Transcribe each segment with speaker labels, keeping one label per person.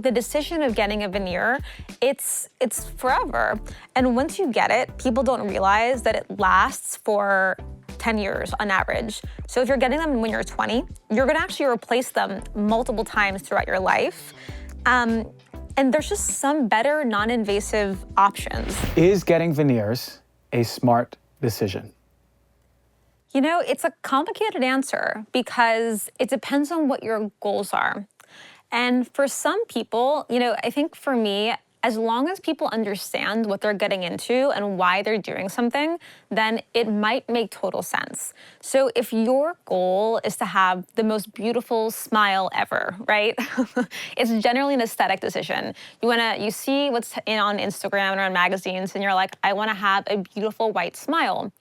Speaker 1: The decision of getting a veneer, it's forever. And once you get it, people don't realize that it lasts for 10 years on average. So if you're getting them when you're 20, you're gonna actually replace them multiple times throughout your life. And there's just some better non-invasive options.
Speaker 2: Is getting veneers a smart decision?
Speaker 1: You know, it's a complicated answer because it depends on what your goals are. And for some people, you know, I think for me, as long as people understand what they're getting into and why they're doing something, then it might make total sense. So if your goal is to have the most beautiful smile ever, right? It's generally an aesthetic decision. You see what's on Instagram or on magazines and you're like, I wanna have a beautiful white smile.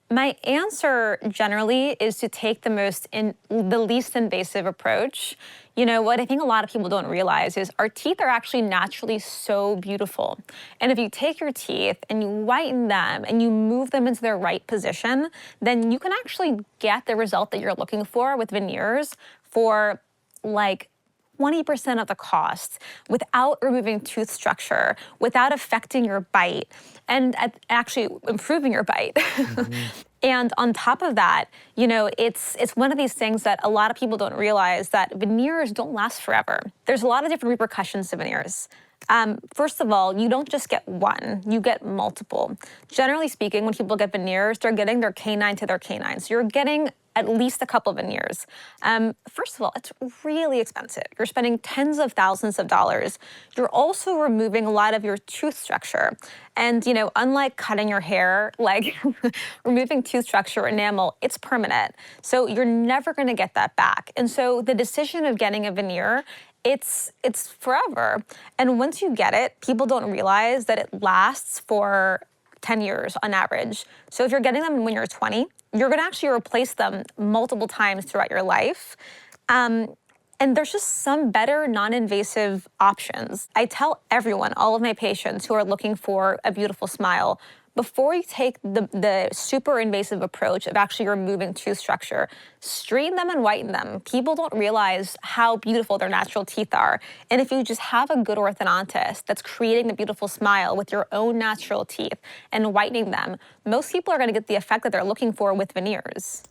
Speaker 1: My answer generally is to take the least invasive approach. You know, what I think a lot of people don't realize is our teeth are actually naturally so beautiful. And if you take your teeth and you whiten them and you move them into their right position, then you can actually get the result that you're looking for with veneers for like 20% of the cost without removing tooth structure, without affecting your bite, and actually improving your bite. And on top of that, you know, it's one of these things that a lot of people don't realize, that veneers don't last forever. There's a lot of different repercussions to veneers. First of all, you don't just get one, you get multiple. Generally speaking, when people get veneers, they're getting their canine to their canine. So you're getting at least a couple of veneers. First of all, it's really expensive. You're spending tens of thousands of dollars. You're also removing a lot of your tooth structure. And, you know, unlike cutting your hair, like removing tooth structure or enamel, it's permanent. So you're never gonna get that back. And so the decision of getting a veneer, it's forever. And once you get it, people don't realize that it lasts for 10 years on average. So if you're getting them when you're 20, you're gonna actually replace them multiple times throughout your life. And there's just some better non-invasive options. I tell everyone, all of my patients who are looking for a beautiful smile, before you take the super invasive approach of actually removing tooth structure, straighten them and whiten them. People don't realize how beautiful their natural teeth are. And if you just have a good orthodontist that's creating the beautiful smile with your own natural teeth and whitening them, most people are gonna get the effect that they're looking for with veneers.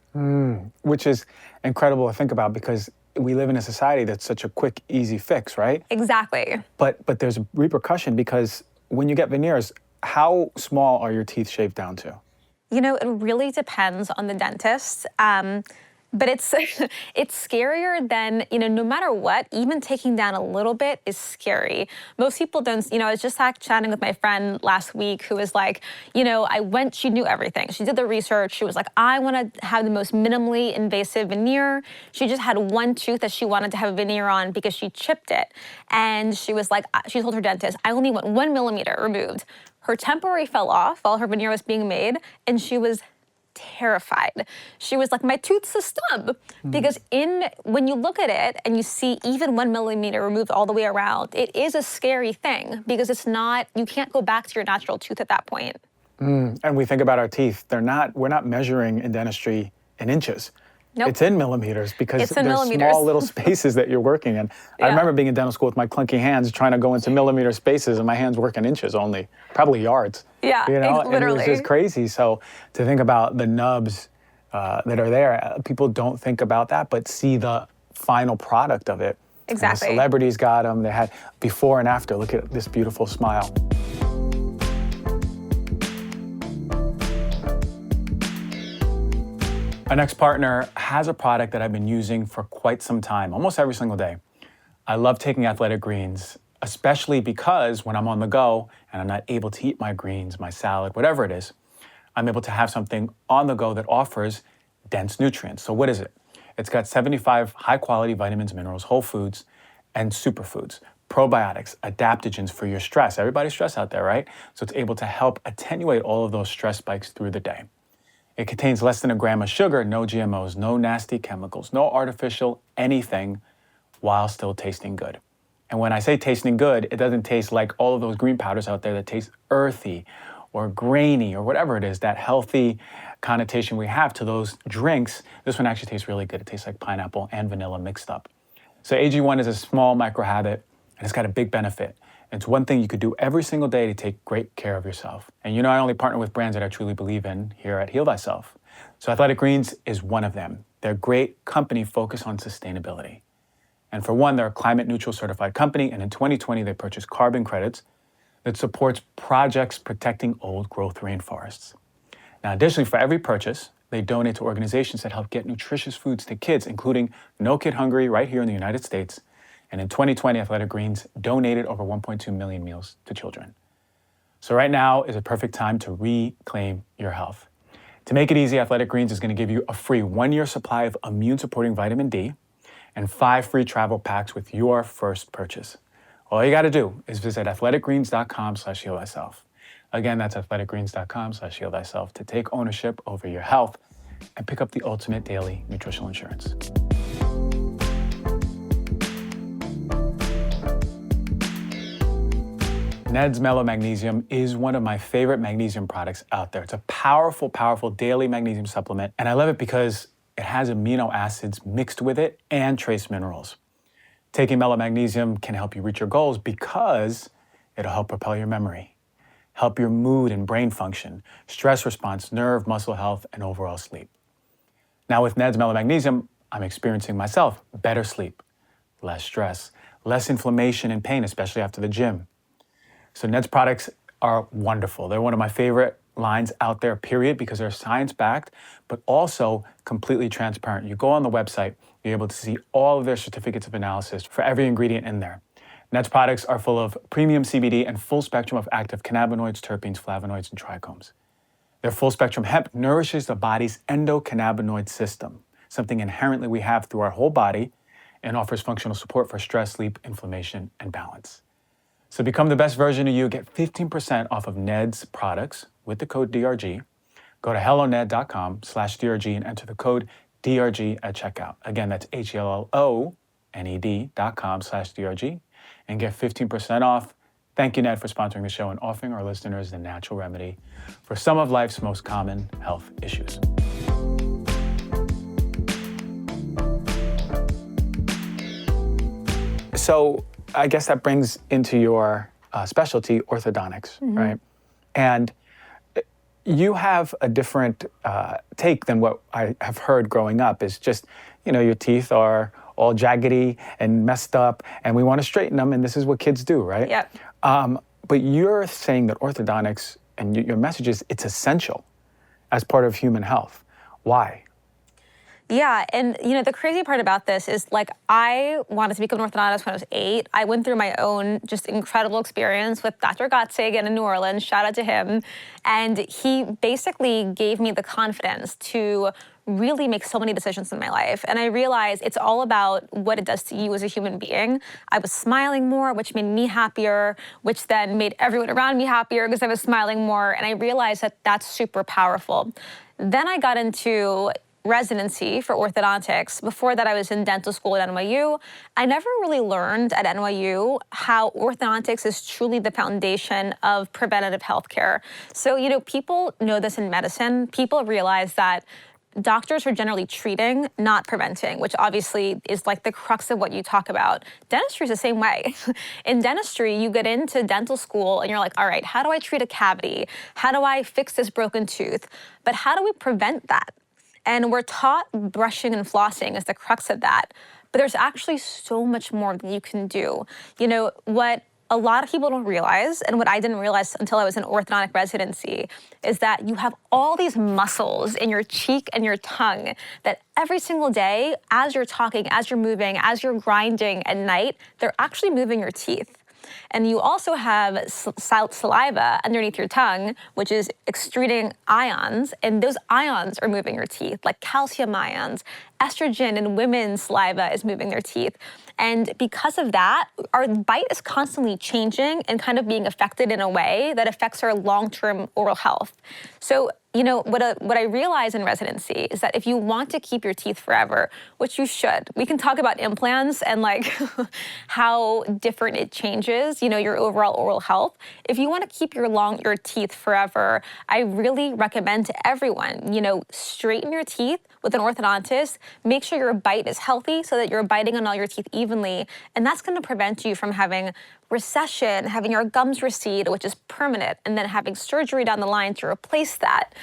Speaker 2: Which is incredible to think about, because we live in a society that's such a quick, easy fix, right?
Speaker 1: Exactly.
Speaker 2: But there's a repercussion, because when you get veneers, how small are your teeth shaved down to?
Speaker 1: You know, it really depends on the dentist. But it's scarier than, you know, no matter what, even taking down a little bit is scary. Most people don't, you know, I was just chatting with my friend last week who was like, you know, she knew everything. She did the research. She was like, I want to have the most minimally invasive veneer. She just had one tooth that she wanted to have a veneer on because she chipped it. And she was like, she told her dentist, I only want 1 millimeter removed. Her temporary fell off while her veneer was being made, and she was terrified. She was like, my tooth's a stub. Because when you look at it and you see even 1 millimeter removed all the way around, it is a scary thing, because you can't go back to your natural tooth at that point.
Speaker 2: And we think about our teeth, we're not measuring in dentistry in inches.
Speaker 1: Nope.
Speaker 2: It's in millimeters, because there's
Speaker 1: millimeters.
Speaker 2: small little spaces that you're working in.
Speaker 1: Yeah.
Speaker 2: I remember being in dental school with my clunky hands trying to go into millimeter spaces, and my hands work in inches only, probably yards.
Speaker 1: Yeah,
Speaker 2: you know?
Speaker 1: literally.
Speaker 2: And it was just crazy. So to think about the nubs that are there, people don't think about that, but see the final product of it.
Speaker 1: Exactly.
Speaker 2: And the celebrities got them. They had before and after. Look at this beautiful smile. Our next partner has a product that I've been using for quite some time, almost every single day. I love taking athletic greens, especially because when I'm on the go and I'm not able to eat my greens, my salad, whatever it is, I'm able to have something on the go that offers dense nutrients. So what is it? It's got 75 high-quality vitamins, minerals, whole foods, and superfoods, probiotics, adaptogens for your stress. Everybody's stressed out there, right? So it's able to help attenuate all of those stress spikes through the day. It contains less than a gram of sugar, no GMOs, no nasty chemicals, no artificial anything, while still tasting good. And when I say tasting good, it doesn't taste like all of those green powders out there that taste earthy or grainy or whatever it is, that healthy connotation we have to those drinks. This one actually tastes really good. It tastes like pineapple and vanilla mixed up. So AG1 is a small micro habit, and it's got a big benefit. It's one thing you could do every single day to take great care of yourself. And I only partner with brands that I truly believe in here at Heal Thyself. So Athletic Greens is one of them. They're a great company focused on sustainability. And for one, they're a climate neutral certified company, and in 2020, they purchased carbon credits that supports projects protecting old growth rainforests. Now, additionally, for every purchase, they donate to organizations that help get nutritious foods to kids, including No Kid Hungry right here in the United States. And in 2020, Athletic Greens donated over 1.2 million meals to children. So right now is a perfect time to reclaim your health. To make it easy, Athletic Greens is going to give you a free 1-year supply of immune-supporting vitamin D and 5 free travel packs with your first purchase. All you got to do is visit athleticgreens.com/healthyself. Again, that's athleticgreens.com/healthyself to take ownership over your health and pick up the ultimate daily nutritional insurance. Ned's Mellow Magnesium is one of my favorite magnesium products out there. It's a powerful, powerful daily magnesium supplement, and I love it because it has amino acids mixed with it and trace minerals. Taking Mellow Magnesium can help you reach your goals because it'll help propel your memory, help your mood and brain function, stress response, nerve, muscle health, and overall sleep. Now with Ned's Mellow Magnesium, I'm experiencing myself better sleep, less stress, less inflammation and pain, especially after the gym. So Ned's products are wonderful. They're one of my favorite lines out there, period, because they're science-backed, but also completely transparent. You go on the website, you're able to see all of their certificates of analysis for every ingredient in there. Ned's products are full of premium CBD and full spectrum of active cannabinoids, terpenes, flavonoids, and trichomes. Their full spectrum hemp nourishes the body's endocannabinoid system, something inherently we have through our whole body, and offers functional support for stress, sleep, inflammation, and balance. So become the best version of you. Get 15% off of Ned's products with the code DRG. Go to helloned.com/DRG and enter the code DRG at checkout. Again, that's HELLONED.com/DRG and get 15% off. Thank you, Ned, for sponsoring the show and offering our listeners the natural remedy for some of life's most common health issues. So I guess that brings into your specialty, orthodontics, right? And you have a different take than what I have heard growing up. Is just, your teeth are all jaggedy and messed up, and we want to straighten them, and this is what kids do, right?
Speaker 1: Yep.
Speaker 2: But you're saying that orthodontics, and your message is it's essential as part of human health. Why?
Speaker 1: Yeah, and the crazy part about this is I wanted to become an orthodontist when I was 8. I went through my own just incredible experience with Dr. Gottsig in New Orleans, shout out to him. And he basically gave me the confidence to really make so many decisions in my life. And I realized it's all about what it does to you as a human being. I was smiling more, which made me happier, which then made everyone around me happier because I was smiling more. And I realized that that's super powerful. Then I got into residency for orthodontics. Before that, I was in dental school at NYU. I never really learned at NYU how orthodontics is truly the foundation of preventative healthcare. So, people know this in medicine. People realize that doctors are generally treating, not preventing, which obviously is the crux of what you talk about. Dentistry is the same way. In dentistry, you get into dental school and you're like, all right, how do I treat a cavity? How do I fix this broken tooth? But how do we prevent that? And we're taught brushing and flossing is the crux of that. But there's actually so much more that you can do. What a lot of people don't realize, and what I didn't realize until I was in orthodontic residency, is that you have all these muscles in your cheek and your tongue that every single day, as you're talking, as you're moving, as you're grinding at night, they're actually moving your teeth. And you also have saliva underneath your tongue, which is excreting ions, and those ions are moving your teeth, like calcium ions. Estrogen in women's saliva is moving their teeth. And because of that, our bite is constantly changing and kind of being affected in a way that affects our long-term oral health. So, what I realized in residency is that if you want to keep your teeth forever, which you should, we can talk about implants and how different it changes, your overall oral health. If you want to keep your teeth forever, I really recommend to everyone, straighten your teeth with an orthodontist, make sure your bite is healthy so that you're biting on all your teeth evenly. And that's going to prevent you from having recession, having your gums recede, which is permanent, and then having surgery down the line to replace that.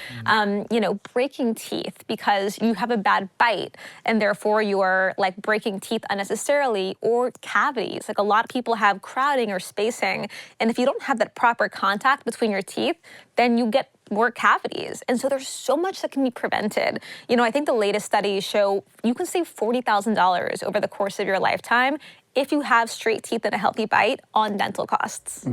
Speaker 1: Breaking teeth because you have a bad bite and therefore you're like breaking teeth unnecessarily, or cavities. Like a lot of people have crowding or spacing, and if you don't have that proper contact between your teeth, then you get more cavities. And so there's so much that can be prevented. I think the latest studies show you can save $40,000 over the course of your lifetime if you have straight teeth and a healthy bite on dental costs.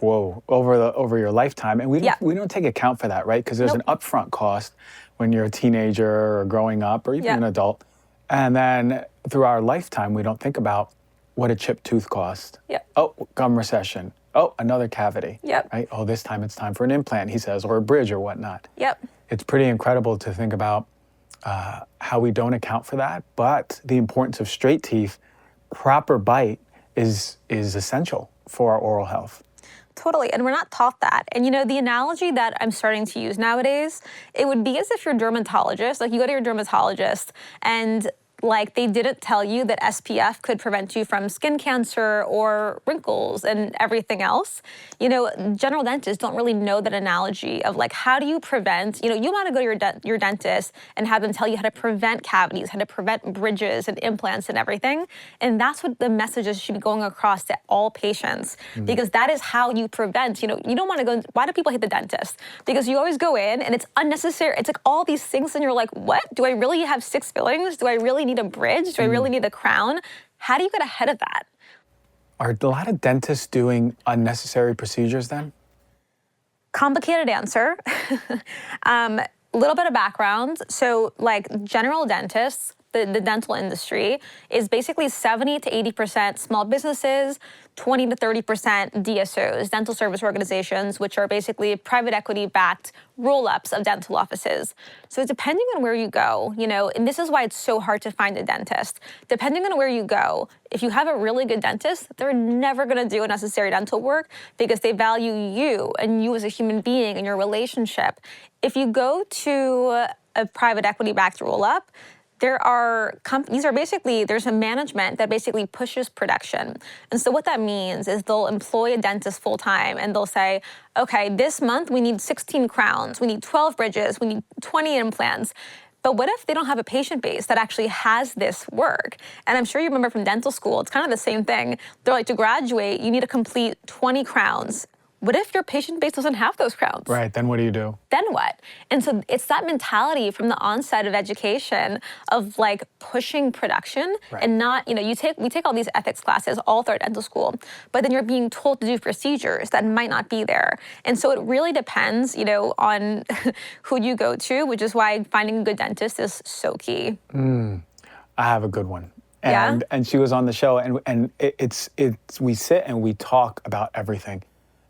Speaker 2: Whoa, over your lifetime. And we don't take account for that, right? Because there's an upfront cost when you're a teenager or growing up or even an adult. And then through our lifetime, we don't think about what a chipped tooth costs. Oh, gum recession. Oh, another cavity. Right? Oh, this time it's time for an implant, he says, or a bridge or whatnot. It's pretty incredible to think about how we don't account for that, but the importance of straight teeth, proper bite is essential for our oral health.
Speaker 1: Totally, and we're not taught that. And the analogy that I'm starting to use nowadays, it would be as if you're a dermatologist, like you go to your dermatologist and like they didn't tell you that SPF could prevent you from skin cancer or wrinkles and everything else. General dentists don't really know that analogy of like, how do you prevent, you want to go to your dentist and have them tell you how to prevent cavities, how to prevent bridges and implants and everything. And that's what the messages should be going across to all patients, because that is how you prevent, you don't want to go, why do people hate the dentist? Because you always go in and it's unnecessary. It's like all these things and you're like, what? Do I really have 6 fillings? Do I really need a bridge? Do I really need a crown? How do you get ahead of that?
Speaker 2: Are a lot of dentists doing unnecessary procedures then?
Speaker 1: Complicated answer. Little bit of background. So like general dentists, the dental industry is basically 70 to 80% small businesses, 20 to 30% DSOs, dental service organizations, which are basically private equity-backed roll-ups of dental offices. So depending on where you go, and this is why it's so hard to find a dentist, depending on where you go, if you have a really good dentist, they're never gonna do unnecessary dental work because they value you and you as a human being and your relationship. If you go to a private equity-backed roll-up, there are companies there's a management that basically pushes production. And so what that means is they'll employ a dentist full time and they'll say, okay, this month we need 16 crowns, we need 12 bridges, we need 20 implants. But what if they don't have a patient base that actually has this work? And I'm sure you remember from dental school, it's kind of the same thing. They're like, to graduate, you need to complete 20 crowns. What if your patient base doesn't have those crowns?
Speaker 2: Right, then what do you do?
Speaker 1: Then what? And so it's that mentality from the onset of education of like pushing production and not, we take all these ethics classes all through dental school, but then you're being told to do procedures that might not be there. And so it really depends, on who you go to, which is why finding a good dentist is so key.
Speaker 2: I have a good one. And she was on the show and we sit and we talk about everything.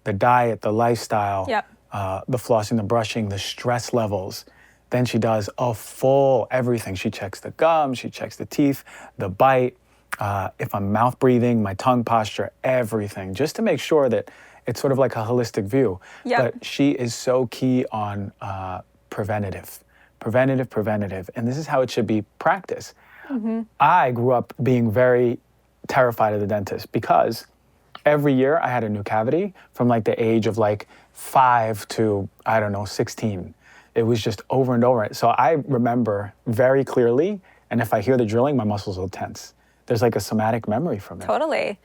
Speaker 2: The diet, the lifestyle, the flossing, the brushing, the stress levels. Then she does a full everything. She checks the gums, she checks the teeth, the bite, if I'm mouth breathing, my tongue posture, everything, just to make sure that it's sort of like a holistic view. But she is so key on preventative. And this is how it should be practiced. I grew up being very terrified of the dentist because every year I had a new cavity from like the age of like 5 to, 16. It was just over and over. So I remember very clearly, and if I hear the drilling, my muscles will tense. There's like a somatic memory from it.
Speaker 1: Totally.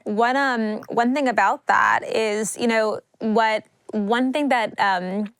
Speaker 1: One thing about that is, one thing that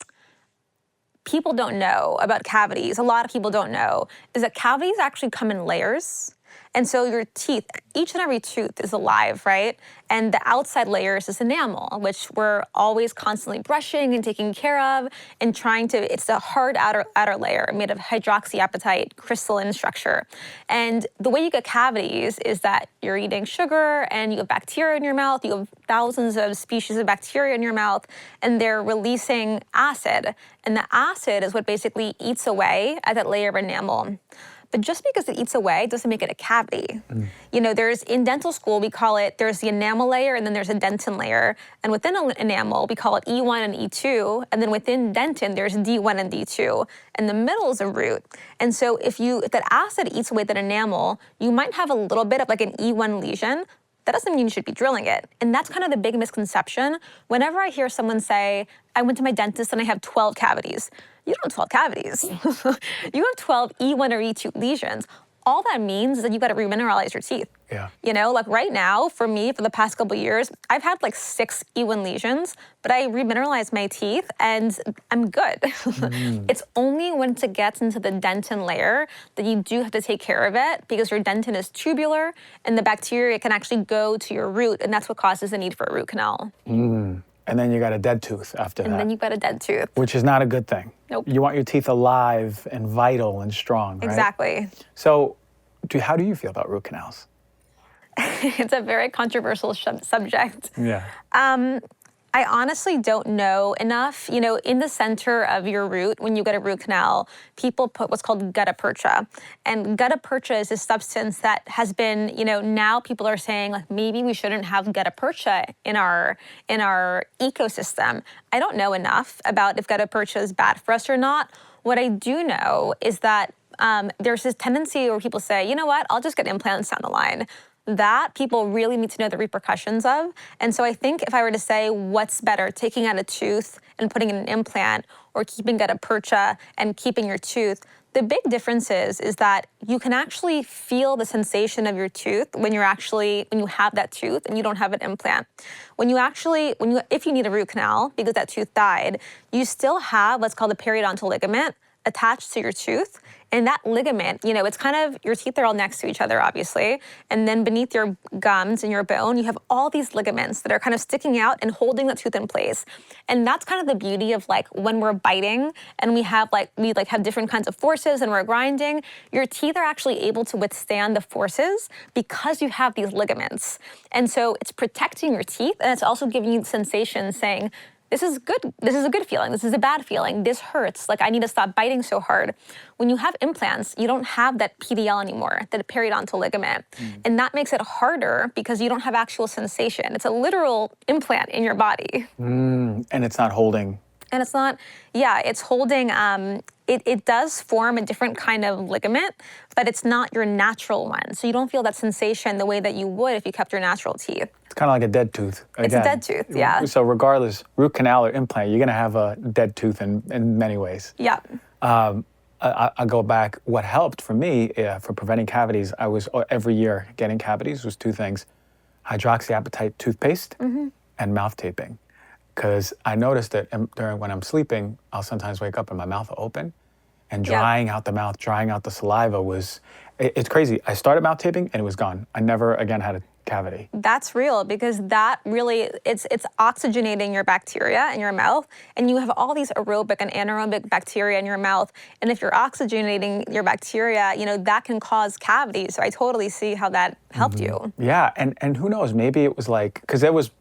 Speaker 1: people don't know about cavities, a lot of people don't know, is that cavities actually come in layers. And so your teeth, each and every tooth is alive, right? And the outside layers is enamel, which we're always constantly brushing and taking care of and it's the hard outer layer made of hydroxyapatite crystalline structure. And the way you get cavities is that you're eating sugar and you have bacteria in your mouth, you have thousands of species of bacteria in your mouth, and they're releasing acid. And the acid is what basically eats away at that layer of enamel. But just because it eats away doesn't make it a cavity. You know, in dental school, we call it, there's the enamel layer and then there's a dentin layer. And within enamel, we call it E1 and E2. And then within dentin, there's D1 and D2. And the middle is a root. And so if that acid eats away that enamel, you might have a little bit of like an E1 lesion. That doesn't mean you should be drilling it. And that's kind of the big misconception. Whenever I hear someone say, I went to my dentist and I have 12 cavities. You don't have 12 cavities. You have 12 E1 or E2 lesions. All that means is that you got to remineralize your teeth.
Speaker 2: Yeah.
Speaker 1: You know, like right now, for me, for the past couple of years, I've had like 6 E1 lesions, but I remineralized my teeth and I'm good. It's only once it gets into the dentin layer that you do have to take care of it because your dentin is tubular and the bacteria can actually go to your root, and that's what causes the need for a root canal.
Speaker 2: And then you got a dead tooth after that.
Speaker 1: And then you've got a dead tooth.
Speaker 2: Which is not a good thing.
Speaker 1: Nope.
Speaker 2: You want your teeth alive and vital and strong, right?
Speaker 1: Exactly.
Speaker 2: So how do you feel about root canals?
Speaker 1: It's a very controversial subject.
Speaker 2: Yeah.
Speaker 1: I honestly don't know enough. You know, in the center of your root, when you get a root canal, people put what's called gutta percha. And gutta percha is a substance that has been, you know, now people are saying like maybe we shouldn't have gutta percha in our ecosystem. I don't know enough about if gutta percha is bad for us or not. What I do know is that there's this tendency where people say, you know what, I'll just get implants down the line. That people really need to know the repercussions of. And so I think if I were to say what's better, taking out a tooth and putting in an implant or keeping gutta percha and keeping your tooth, the big difference is that you can actually feel the sensation of your tooth when you have that tooth and you don't have an implant. If you need a root canal because that tooth died, you still have what's called a periodontal ligament attached to your tooth. And that ligament, you know, it's kind of, your teeth are all next to each other, obviously. And then beneath your gums and your bone, you have all these ligaments that are kind of sticking out and holding the tooth in place. And that's kind of the beauty of like when we're biting and we have different kinds of forces and we're grinding, your teeth are actually able to withstand the forces because you have these ligaments. And so it's protecting your teeth and it's also giving you the sensation saying, this is good. This is a good feeling. This is a bad feeling. This hurts. Like I need to stop biting so hard. When you have implants, you don't have that PDL anymore, that periodontal ligament. And that makes it harder because you don't have actual sensation. It's a literal implant in your body.
Speaker 2: And it's not holding.
Speaker 1: And it's not, it's holding, it does form a different kind of ligament, but it's not your natural one. So you don't feel that sensation the way that you would if you kept your natural teeth.
Speaker 2: It's kind of like a dead tooth. Again.
Speaker 1: It's a dead tooth, yeah.
Speaker 2: So regardless, root canal or implant, you're going to have a dead tooth in many ways.
Speaker 1: Yeah.
Speaker 2: I'll go back. What helped for me for preventing cavities, I was every year getting cavities was 2 things: hydroxyapatite toothpaste and mouth taping. Because I noticed that when I'm sleeping, I'll sometimes wake up and my mouth will open, and drying out the mouth, drying out the saliva it's crazy. I started mouth taping and it was gone. I never again had a cavity.
Speaker 1: That's real because that really, it's oxygenating your bacteria in your mouth, and you have all these aerobic and anaerobic bacteria in your mouth. And if you're oxygenating your bacteria, you know, that can cause cavities. So I totally see how that helped you.
Speaker 2: Yeah, and who knows, maybe it was like, because I was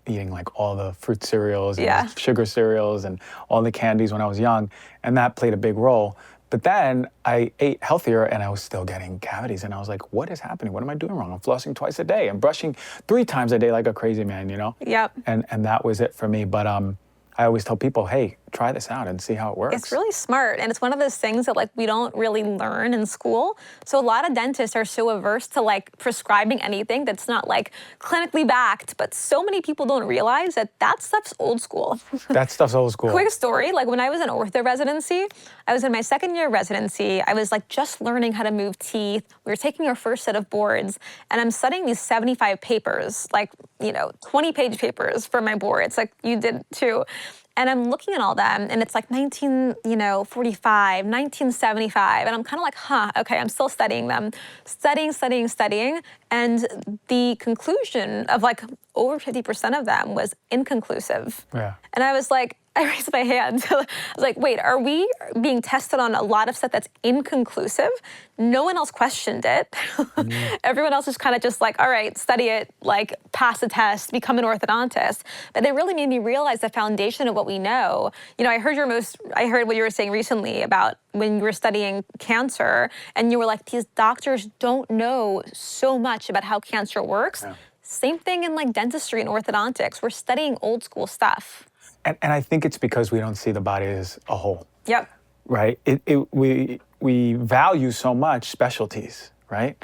Speaker 2: eating like all the fruit cereals and sugar cereals and all the candies when I was young, and that played a big role. But then I ate healthier and I was still getting cavities, and I was like, what is happening? What am I doing wrong? I'm flossing twice a day. I'm brushing 3 times a day like a crazy man, you know?
Speaker 1: Yep.
Speaker 2: And that was it for me. But I always tell people, hey, try this out and see how it works.
Speaker 1: It's really smart, and it's one of those things that like we don't really learn in school. So a lot of dentists are so averse to like prescribing anything that's not like clinically backed, but so many people don't realize that stuff's old school.
Speaker 2: That stuff's old school.
Speaker 1: Quick story, like when I was in ortho residency, I was in my 2nd year residency, I was like just learning how to move teeth. We were taking our first set of boards, and I'm studying these 75 papers, like, you know, 20-page papers for my boards, like you did too. And I'm looking at all them, and it's like 1945, 1975, and I'm kind of like, okay, I'm still studying them. Studying, and the conclusion of like over 50% of them was inconclusive.
Speaker 2: Yeah.
Speaker 1: And I was like, I raised my hand. I was like, wait, are we being tested on a lot of stuff that's inconclusive? No one else questioned it. Everyone else is kind of just like, all right, study it, like pass the test, become an orthodontist. But it really made me realize the foundation of what we know. You know, I heard what you were saying recently about when you were studying cancer, and you were like, these doctors don't know so much about how cancer works.
Speaker 2: Yeah.
Speaker 1: Same thing in like dentistry and orthodontics. We're studying old school stuff.
Speaker 2: And I think it's because we don't see the body as a whole.
Speaker 1: Yep.
Speaker 2: Right? We value so much specialties, right?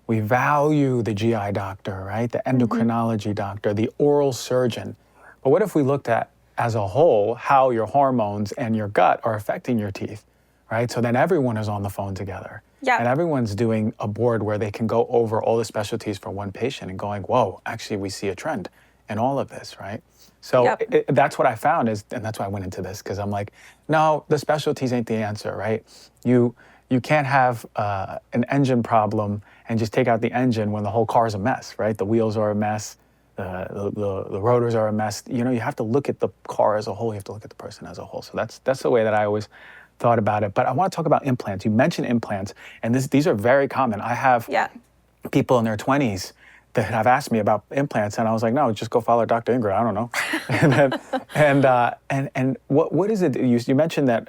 Speaker 2: We value the GI doctor, right? The endocrinology doctor, the oral surgeon. But what if we looked at, as a whole, how your hormones and your gut are affecting your teeth, right? So then everyone is on the phone together.
Speaker 1: Yeah.
Speaker 2: And everyone's doing a board where they can go over all the specialties for one patient and going, whoa, actually we see a trend in all of this, right? So that's what I found and that's why I went into this, because I'm like, no, the specialties ain't the answer, right? You can't have an engine problem and just take out the engine when the whole car's a mess, right? The wheels are a mess, the rotors are a mess. You know, you have to look at the car as a whole. You have to look at the person as a whole. So that's the way that I always thought about it. But I want to talk about implants. You mentioned implants, and these are very common. I have people in their 20s that have asked me about implants, and I was like, no, just go follow Dr. Ingrid. I don't know. and what is it? You mentioned that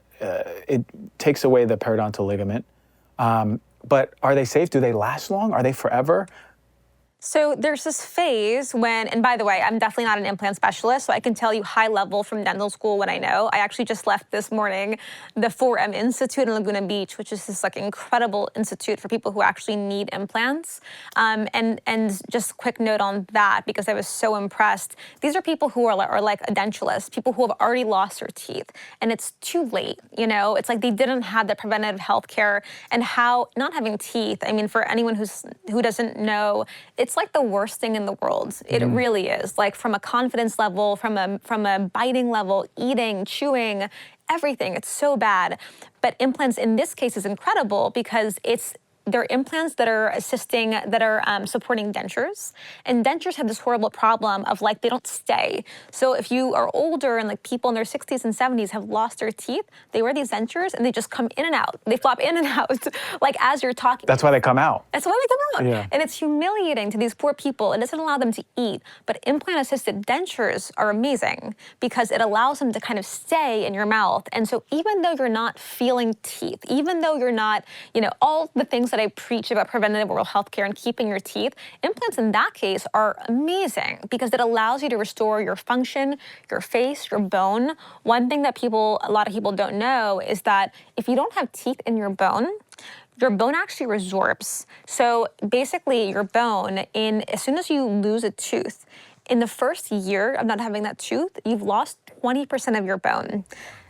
Speaker 2: it takes away the periodontal ligament, but are they safe? Do they last long? Are they forever?
Speaker 1: So there's this phase when, and by the way, I'm definitely not an implant specialist, so I can tell you high level from dental school what I know. I actually just left this morning the 4M Institute in Laguna Beach, which is this like incredible institute for people who actually need implants. And just a quick note on that, because I was so impressed. These are people who are like a dentulist, people who have already lost their teeth, and it's too late, you know? It's like they didn't have the preventative health care, and how not having teeth, I mean, for anyone who doesn't know, it's like the worst thing in the world. It really is. Like from a confidence level, from a biting level, eating, chewing, everything. It's so bad. But implants in this case is incredible because they're implants that are supporting dentures. And dentures have this horrible problem of like, they don't stay. So if you are older and like people in their 60s and 70s have lost their teeth, they wear these dentures and they just come in and out. They flop in and out, like as you're talking.
Speaker 2: That's why they come out.
Speaker 1: That's why they come out.
Speaker 2: Yeah.
Speaker 1: And it's humiliating to these poor people. It doesn't allow them to eat. But implant-assisted dentures are amazing because it allows them to kind of stay in your mouth. And so even though you're not feeling teeth, even though you're not, you know, all the things that I preach about preventative oral health care and keeping your teeth, implants in that case are amazing because it allows you to restore your function, your face, your bone. One thing that a lot of people don't know is that if you don't have teeth in your bone actually resorbs. So basically your bone, as soon as you lose a tooth, in the first year of not having that tooth, you've lost 20% of your bone.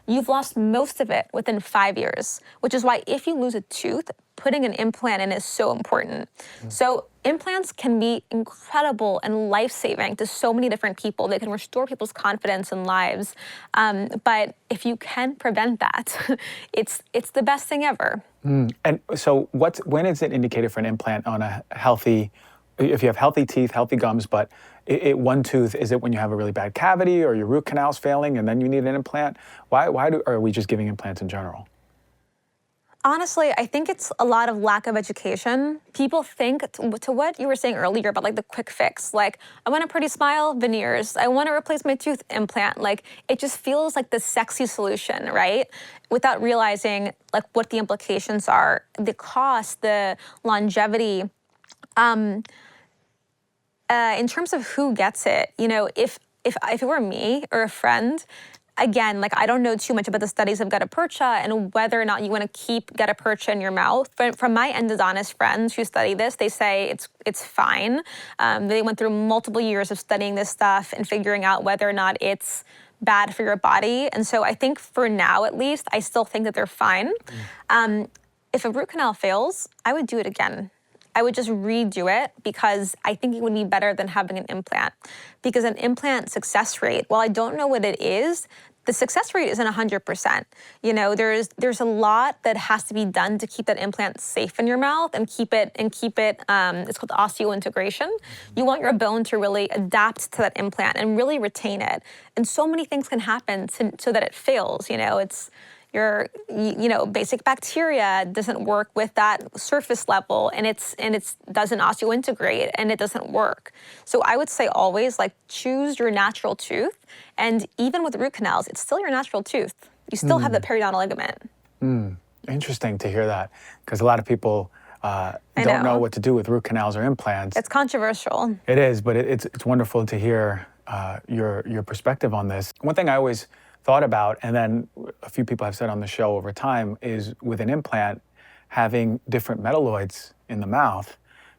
Speaker 1: You've lost most of it within 5 years, which is why if you lose a tooth, putting an implant in is so important. So implants can be incredible and life-saving to so many different people. They can restore people's confidence and lives. But if you can prevent that, it's the best thing ever.
Speaker 2: And so when is it indicated for an implant on a healthy, if you have healthy teeth, healthy gums, but one tooth, is it when you have a really bad cavity or your root canal's failing and then you need an implant? Why are we just giving implants in general?
Speaker 1: Honestly, I think it's a lot of lack of education. People think to what you were saying earlier about like the quick fix. Like, I want a pretty smile, veneers. I want to replace my tooth implant. Like, it just feels like the sexy solution, right? Without realizing like what the implications are, the cost, the longevity. In terms of who gets it, you know, if it were me or a friend, again, like I don't know too much about the studies of gutta-percha and whether or not you want to keep gutta-percha in your mouth. But from my endodontist friends who study this, they say it's fine. They went through multiple years of studying this stuff and figuring out whether or not it's bad for your body. And so I think for now, at least, I still think that they're fine. If a root canal fails, I would do it again. I would just redo it because I think it would be better than having an implant. Because an implant success rate, while I don't know what it is, the success rate isn't 100%. You know, there's a lot that has to be done to keep that implant safe in your mouth and keep it. It's called osseointegration. You want your bone to really adapt to that implant and really retain it. And so many things can happen so that it fails. You know, it's your basic bacteria doesn't work with that surface level, and it doesn't osseointegrate, and it doesn't work. So I would say always like choose your natural tooth, and even with root canals, it's still your natural tooth. You still have the periodontal ligament.
Speaker 2: Interesting to hear that, because a lot of people don't know what to do with root canals or implants.
Speaker 1: It's controversial.
Speaker 2: It is, but it's wonderful to hear your perspective on this. One thing I always thought about, and then a few people have said on the show over time, is with an implant, having different metalloids in the mouth,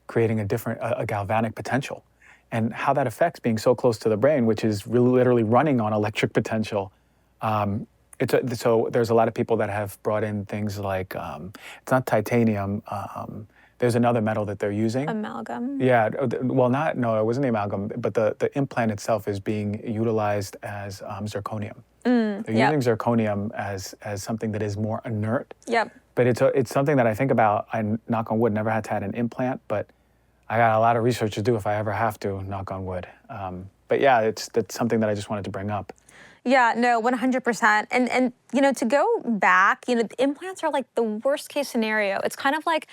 Speaker 2: creating a galvanic potential, and how that affects being so close to the brain, which is really literally running on electric potential. So there's a lot of people that have brought in things like, it's not titanium, there's another metal that they're using.
Speaker 1: Amalgam?
Speaker 2: Yeah, well, no, it wasn't the amalgam, but the implant itself is being utilized as zirconium. They're using zirconium as something that is more inert.
Speaker 1: Yep.
Speaker 2: But it's something that I think about. I, knock on wood, never had to have an implant, but I got a lot of research to do if I ever have to, knock on wood. But yeah, that's something that I just wanted to bring up.
Speaker 1: Yeah, no, 100%. And you know, to go back, you know, the implants are like the worst case scenario. It's kind of like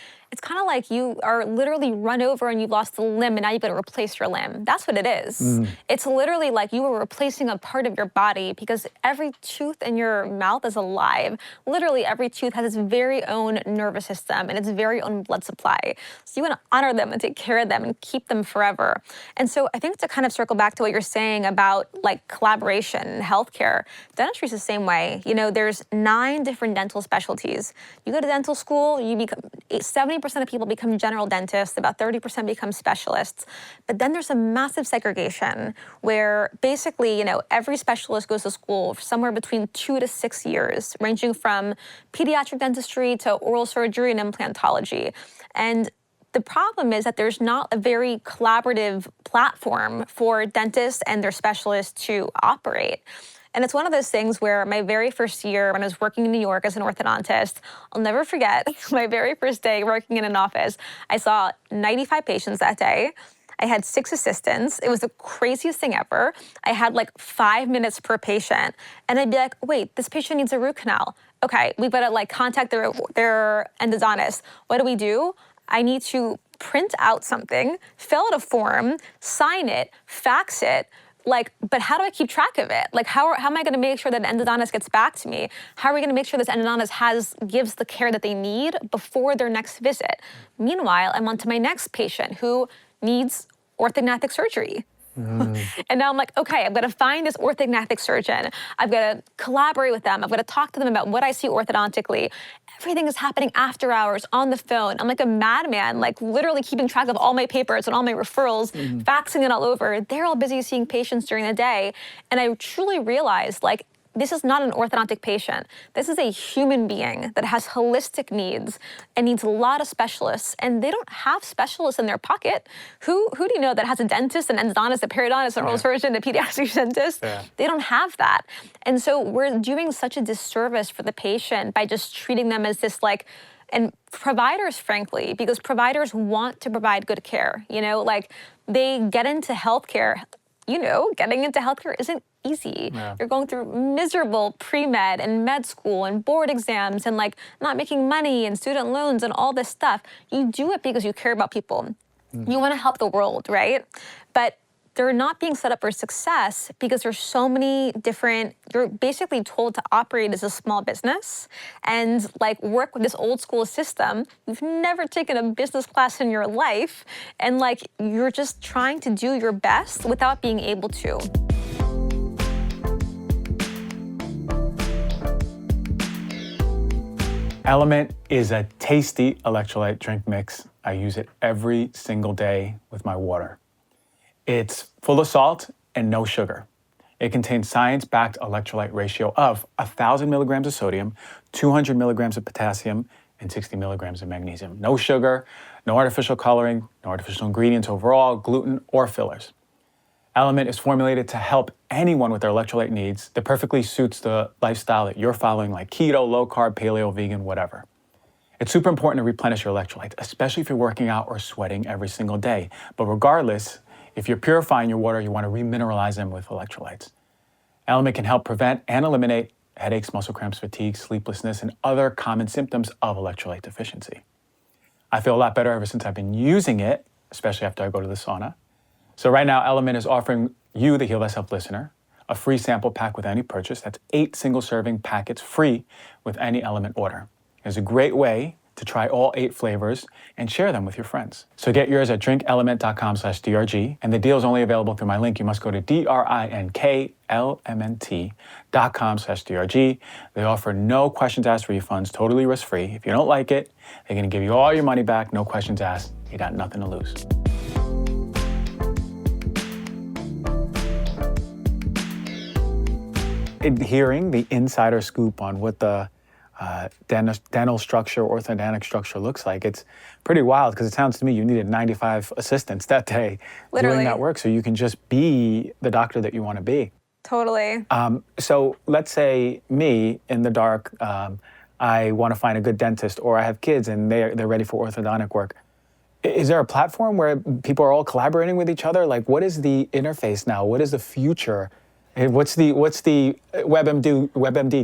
Speaker 1: you are literally run over and you've lost a limb and now you've got to replace your limb. That's what it is. It's literally like you were replacing a part of your body, because every tooth in your mouth is alive. Literally every tooth has its very own nervous system and its very own blood supply. So you want to honor them and take care of them and keep them forever. And so I think to kind of circle back to what you're saying about like collaboration in healthcare, dentistry is the same way. You know, there's 9 different dental specialties. You go to dental school, 70% of people become general dentists, about 30% become specialists. But then there's a massive segregation where basically, you know, every specialist goes to school for somewhere between 2 to 6 years, ranging from pediatric dentistry to oral surgery and implantology. And the problem is that there's not a very collaborative platform for dentists and their specialists to operate. And it's one of those things where my very first year when I was working in New York as an orthodontist, I'll never forget my very first day working in an office. I saw 95 patients that day. I had 6 assistants. It was the craziest thing ever. I had like 5 minutes per patient. And I'd be like, wait, this patient needs a root canal. Okay, we've got to like contact their endodontist. What do? I need to print out something, fill out a form, sign it, fax it. Like, but how do I keep track of it? Like, how am I going to make sure that an endodontist gets back to me? How are we going to make sure this endodontist gives the care that they need before their next visit? Meanwhile, I'm on to my next patient who needs orthodontic surgery. And now I'm like, okay, I've got to find this orthodontic surgeon. I've got to collaborate with them. I've got to talk to them about what I see orthodontically. Everything is happening after hours on the phone. I'm like a madman, like literally keeping track of all my papers and all my referrals, faxing it all over. They're all busy seeing patients during the day. And I truly realized, like, this is not an orthodontic patient. This is a human being that has holistic needs and needs a lot of specialists, and they don't have specialists in their pocket. Who do you know that has a dentist, an endodontist, a periodontist, an oral surgeon, a pediatric dentist? They don't have that. And so we're doing such a disservice for the patient by just treating them as this like, and providers, frankly, because providers want to provide good care. You know, like they get into healthcare. You know, getting into healthcare isn't easy. You're going through miserable pre-med and med school and board exams and like not making money and student loans and all this stuff. You do it because you care about people. You want to help the world, right? But they're not being set up for success because there's so many different, you're basically told to operate as a small business and like work with this old school system. You've never taken a business class in your life, and like you're just trying to do your best without being able to.
Speaker 2: Element is a tasty electrolyte drink mix. I use it every single day with my water. It's full of salt and no sugar. It contains science-backed electrolyte ratio of 1,000 milligrams of sodium, 200 milligrams of potassium, and 60 milligrams of magnesium. No sugar, no artificial coloring, no artificial ingredients overall, gluten or fillers. Element is formulated to help anyone with their electrolyte needs that perfectly suits the lifestyle that you're following, like keto, low carb, paleo, vegan, whatever. It's super important to replenish your electrolytes, especially if you're working out or sweating every single day. But regardless, if you're purifying your water, you want to remineralize them with electrolytes. Element can help prevent and eliminate headaches, muscle cramps, fatigue, sleeplessness, and other common symptoms of electrolyte deficiency. I feel a lot better ever since I've been using it, especially after I go to the sauna. So right now, Element is offering you, the Heal Thyself listener, a free sample pack with any purchase. That's 8 single-serving packets free with any Element order. It's a great way to try all 8 flavors and share them with your friends. So get yours at drinkelement.com/DRG, and the deal is only available through my link. You must go to drinklmnt.com/DRG. They offer no questions asked refunds, totally risk-free. If you don't like it, they're gonna give you all your money back, no questions asked. You got nothing to lose. Hearing the insider scoop on what the dental structure, orthodontic structure looks like, it's pretty wild, because it sounds to me you needed 95 assistants that day doing that work so you can just be the doctor that you want to be.
Speaker 1: Totally.
Speaker 2: So let's say me, in the dark, I want to find a good dentist, or I have kids and they're ready for orthodontic work. Is there a platform where people are all collaborating with each other? Like, what is the interface now? What is the future? What's the WebMD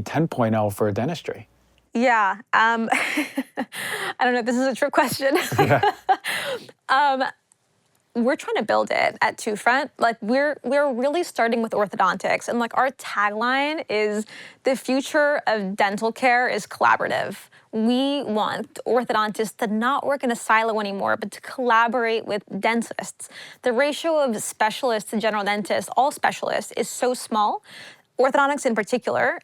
Speaker 2: 10.0 for dentistry?
Speaker 1: Yeah. I don't know if this is a trick question.
Speaker 2: Yeah.
Speaker 1: We're trying to build it at Two Front. Like, we're really starting with orthodontics, and like our tagline is the future of dental care is collaborative. We want orthodontists to not work in a silo anymore, but to collaborate with dentists. The ratio of specialists to general dentists, all specialists, is so small. Orthodontics in particular,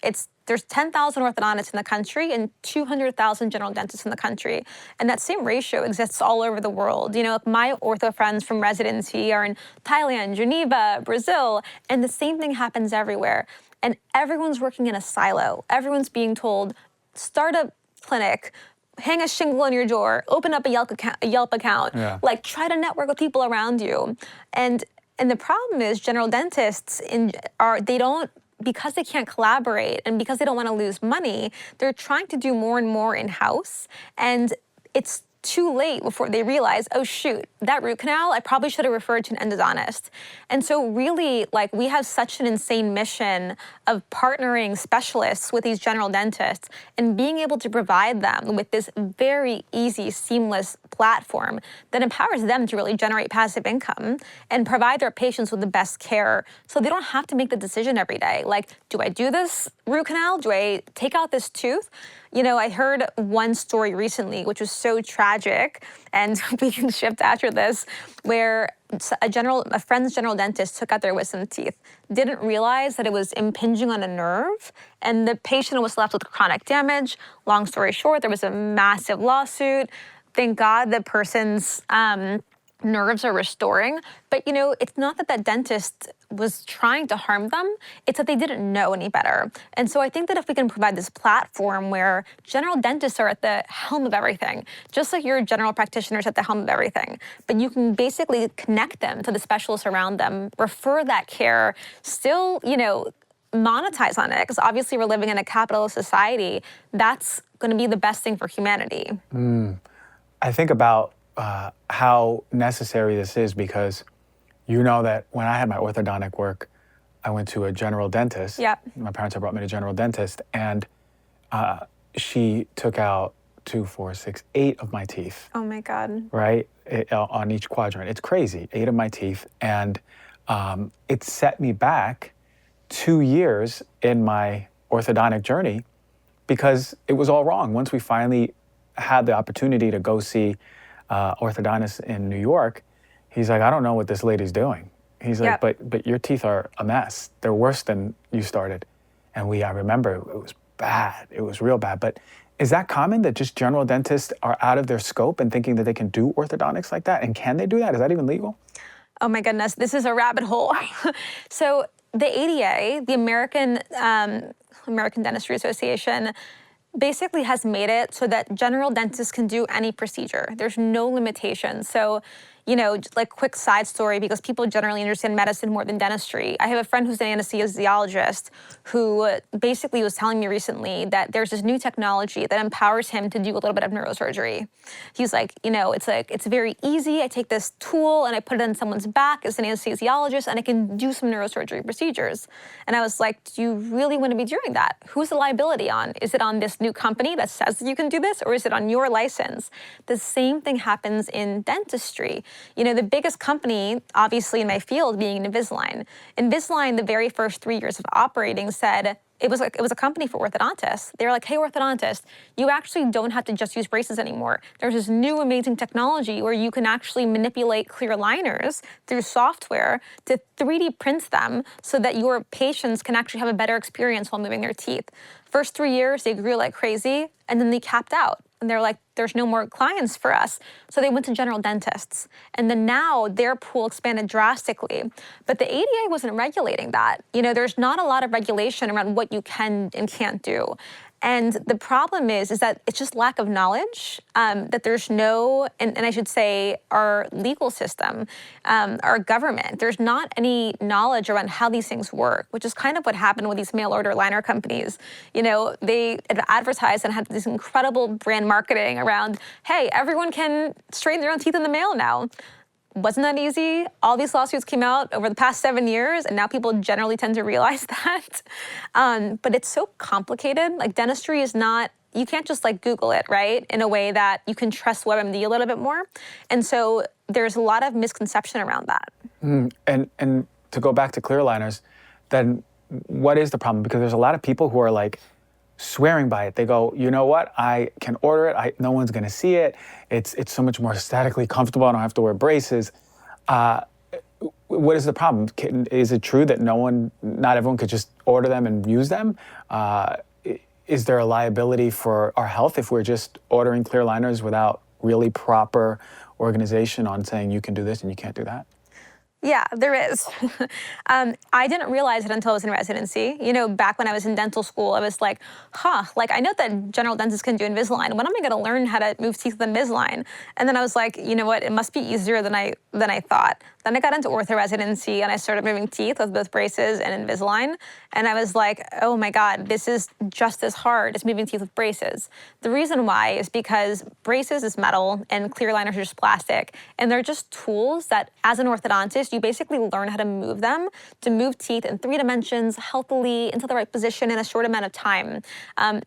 Speaker 1: there's 10,000 orthodontists in the country and 200,000 general dentists in the country. And that same ratio exists all over the world. You know, my ortho friends from residency are in Thailand, Geneva, Brazil, and the same thing happens everywhere. And everyone's working in a silo. Everyone's being told, start a clinic, hang a shingle on your door, open up a Yelp account, like try to network with people around you. And the problem is general dentists because they can't collaborate and because they don't want to lose money, they're trying to do more and more in-house. And it's too late before they realize, oh shoot, that root canal, I probably should have referred to an endodontist. And so really, like, we have such an insane mission of partnering specialists with these general dentists and being able to provide them with this very easy, seamless platform that empowers them to really generate passive income and provide their patients with the best care so they don't have to make the decision every day. Like, do I do this root canal? Do I take out this tooth? You know, I heard one story recently, which was so tragic, and we can shift after this, where a friend's general dentist took out their wisdom teeth, didn't realize that it was impinging on a nerve, and the patient was left with chronic damage. Long story short, there was a massive lawsuit. Thank God the person's nerves are restoring. But, you know, it's not that dentist was trying to harm them, it's that they didn't know any better. And so I think that if we can provide this platform where general dentists are at the helm of everything, just like your general practitioners at the helm of everything, but you can basically connect them to the specialists around them, refer that care, still, you know, monetize on it, because obviously we're living in a capitalist society. That's going to be the best thing for humanity.
Speaker 2: I think about how necessary this is, because you know that when I had my orthodontic work, I went to a general dentist.
Speaker 1: Yep.
Speaker 2: My parents had brought me to a general dentist, and she took out 2, 4, 6, 8 of my teeth.
Speaker 1: Oh my God.
Speaker 2: Right? On each quadrant. It's crazy, 8 of my teeth. And it set me back 2 years in my orthodontic journey because it was all wrong. Once we finally had the opportunity to go see orthodontist in New York, he's like, I don't know what this lady's doing. He's like, but your teeth are a mess. They're worse than you started. And I remember it was bad. It was real bad. But is that common, that just general dentists are out of their scope and thinking that they can do orthodontics like that? And can they do that? Is that even legal?
Speaker 1: Oh my goodness, this is a rabbit hole. So the ADA, the American Dentistry Association, basically has made it so that general dentists can do any procedure. There's no limitation. So, like quick side story, because people generally understand medicine more than dentistry. I have a friend who's an anesthesiologist who basically was telling me recently that there's this new technology that empowers him to do a little bit of neurosurgery. He's like, it's very easy. I take this tool and I put it in someone's back as an anesthesiologist, and I can do some neurosurgery procedures. And I was like, do you really want to be doing that? Who's the liability on? Is it on this new company that says that you can do this, or is it on your license? The same thing happens in dentistry. The biggest company, obviously in my field, being Invisalign. Invisalign, the very first 3 years of operating, said it was a company for orthodontists. They were like, hey, orthodontist, you actually don't have to just use braces anymore. There's this new amazing technology where you can actually manipulate clear aligners through software to 3D print them so that your patients can actually have a better experience while moving their teeth. First 3 years, they grew like crazy, and then they capped out. And they're like, there's no more clients for us. So they went to general dentists. And then now their pool expanded drastically. But the ADA wasn't regulating that. There's not a lot of regulation around what you can and can't do. And the problem is that it's just lack of knowledge, that there's no, and I should say our legal system, our government, there's not any knowledge around how these things work, which is kind of what happened with these mail order liner companies. They advertised and had this incredible brand marketing around, hey, everyone can straighten their own teeth in the mail now. Wasn't that easy? All these lawsuits came out over the past 7 years, and now people generally tend to realize that. But it's so complicated. Like, dentistry is not, you can't just like Google it, right? In a way that you can trust WebMD a little bit more. And so there's a lot of misconception around that.
Speaker 2: And to go back to clear aligners, then what is the problem? Because there's a lot of people who are like swearing by it. They go, you know what? I can order it. No one's going to see it. It's so much more aesthetically comfortable. I don't have to wear braces. What is the problem? Is it true that not everyone could just order them and use them? Is there a liability for our health if we're just ordering clear aligners without really proper organization on saying you can do this and you can't do that?
Speaker 1: Yeah, there is. I didn't realize it until I was in residency. Back when I was in dental school, I was like, I know that general dentists can do Invisalign. When am I going to learn how to move teeth with Invisalign? And then I was like, you know what? It must be easier than I thought. Then I got into ortho residency and I started moving teeth with both braces and Invisalign. And I was like, oh my God, this is just as hard as moving teeth with braces. The reason why is because braces is metal and clear aligners are just plastic. And they're just tools that, as an orthodontist, you basically learn how to move them, to move teeth in 3 dimensions healthily into the right position in a short amount of time.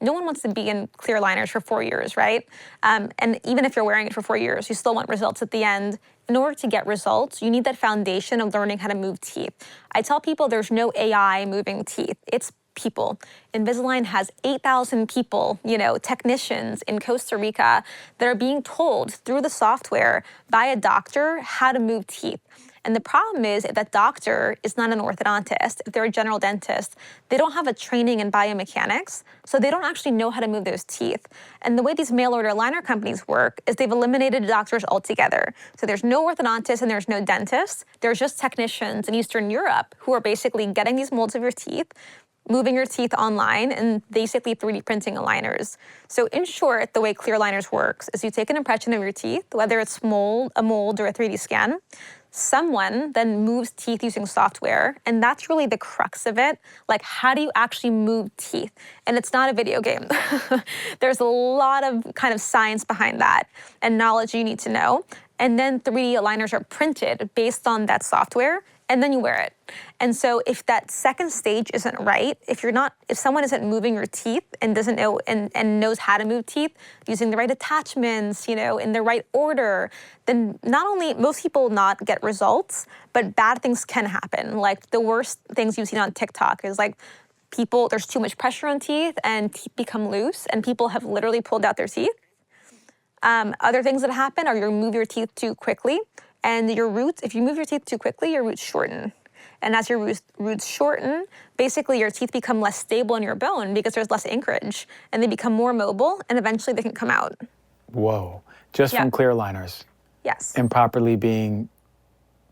Speaker 1: No one wants to be in clear aligners for 4 years, right? And even if you're wearing it for 4 years, you still want results at the end. In order to get results, you need that foundation of learning how to move teeth. I tell people there's no AI moving teeth. It's people. Invisalign has 8,000 people, technicians in Costa Rica that are being told through the software by a doctor how to move teeth. And the problem is, if that doctor is not an orthodontist, if they're a general dentist, they don't have a training in biomechanics, so they don't actually know how to move those teeth. And the way these mail order aligner companies work is they've eliminated doctors altogether. So there's no orthodontist and there's no dentist. There's just technicians in Eastern Europe who are basically getting these molds of your teeth, moving your teeth online, and basically 3D printing aligners. So in short, the way clear aligners works is you take an impression of your teeth, whether it's a mold or a 3D scan. Someone then moves teeth using software, and that's really the crux of it. Like, how do you actually move teeth? And it's not a video game. There's a lot of kind of science behind that and knowledge you need to know. And then 3D aligners are printed based on that software, and then you wear it. And so if that second stage isn't right, if someone isn't moving your teeth and doesn't know and knows how to move teeth using the right attachments, in the right order, then not only most people not get results, but bad things can happen. Like, the worst things you've seen on TikTok is like there's too much pressure on teeth and teeth become loose and people have literally pulled out their teeth. Other things that happen are you move your teeth too quickly, and if you move your teeth too quickly, your roots shorten. And as your roots shorten, basically your teeth become less stable in your bone because there's less anchorage, and they become more mobile, and eventually they can come out.
Speaker 2: Whoa, just from clear aligners?
Speaker 1: Yes.
Speaker 2: Improperly being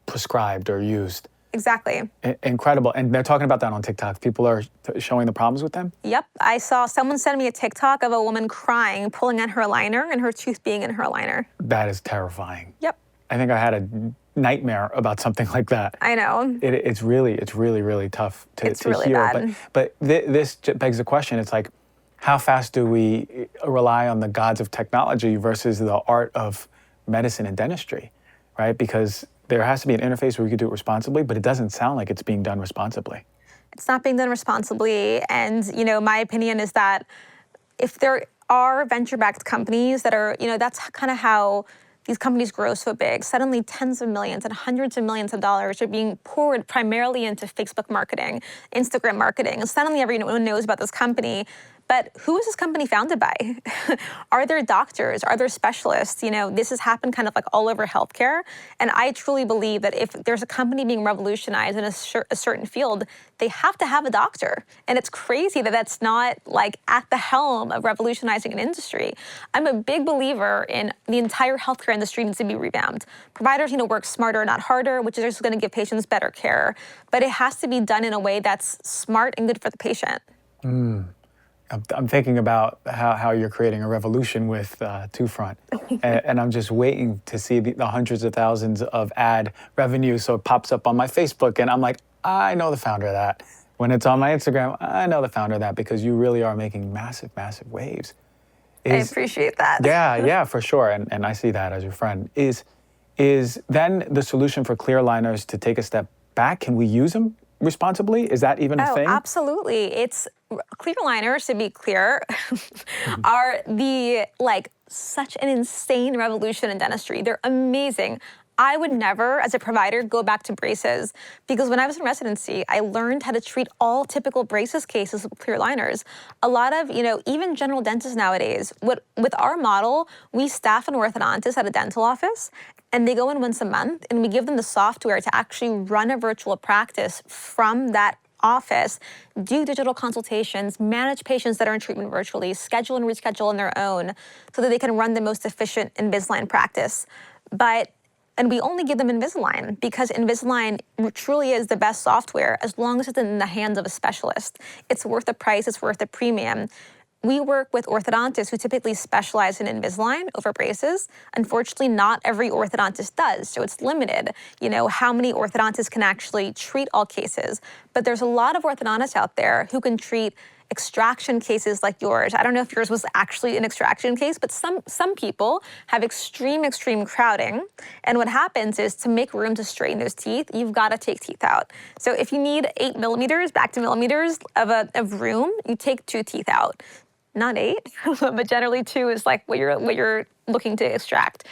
Speaker 2: prescribed or used.
Speaker 1: Exactly.
Speaker 2: Incredible. And they're talking about that on TikTok. People are showing the problems with them?
Speaker 1: Yep. I saw someone send me a TikTok of a woman crying, pulling on her aligner, and her tooth being in her aligner.
Speaker 2: That is terrifying.
Speaker 1: Yep.
Speaker 2: I think I had a nightmare about something like that.
Speaker 1: I know.
Speaker 2: It's really tough to
Speaker 1: really
Speaker 2: hear.
Speaker 1: bad.
Speaker 2: But this begs the question. It's like, how fast do we rely on the gods of technology versus the art of medicine and dentistry, right? Because there has to be an interface where we could do it responsibly, but it doesn't sound like it's being done responsibly.
Speaker 1: It's not being done responsibly. And, my opinion is that if there are venture-backed companies that are, that's kind of how these companies grow so big. Suddenly tens of millions and hundreds of millions of dollars are being poured primarily into Facebook marketing, Instagram marketing, and suddenly everyone knows about this company. But who is this company founded by? Are there doctors? Are there specialists? This has happened kind of like all over healthcare. And I truly believe that if there's a company being revolutionized in a certain field, they have to have a doctor. And it's crazy that that's not like at the helm of revolutionizing an industry. I'm a big believer in the entire healthcare industry needs to be revamped. Providers need to work smarter, not harder, which is just going to give patients better care. But it has to be done in a way that's smart and good for the patient.
Speaker 2: I'm thinking about how you're creating a revolution with Two Front, and I'm just waiting to see the hundreds of thousands of ad revenue. So it pops up on my Facebook, and I'm like, I know the founder of that. When it's on my Instagram, I know the founder of that, because you really are making massive waves.
Speaker 1: I appreciate that.
Speaker 2: Yeah, for sure, and I see that as your friend. Is then the solution for clear aligners to take a step back? Can we use them responsibly? Is that even a thing?
Speaker 1: Absolutely. It's clear aligners, to be clear, are such an insane revolution in dentistry. They're amazing. I would never, as a provider, go back to braces, because when I was in residency, I learned how to treat all typical braces cases with clear aligners. A lot of, even general dentists nowadays, with our model, we staff an orthodontist at a dental office, and they go in once a month, and we give them the software to actually run a virtual practice from that office, do digital consultations, manage patients that are in treatment virtually, schedule and reschedule on their own so that they can run the most efficient Invisalign practice. And we only give them Invisalign because Invisalign truly is the best software as long as it's in the hands of a specialist. It's worth the price, it's worth the premium. We work with orthodontists who typically specialize in Invisalign over braces. Unfortunately, not every orthodontist does, so it's limited, how many orthodontists can actually treat all cases. But there's a lot of orthodontists out there who can treat extraction cases like yours. I don't know if yours was actually an extraction case, but some people have extreme crowding. And what happens is, to make room to straighten those teeth, you've got to take teeth out. So if you need 8 millimeters, back to millimeters of room, you take 2 teeth out. Not 8, but generally 2 is like what you're looking to extract.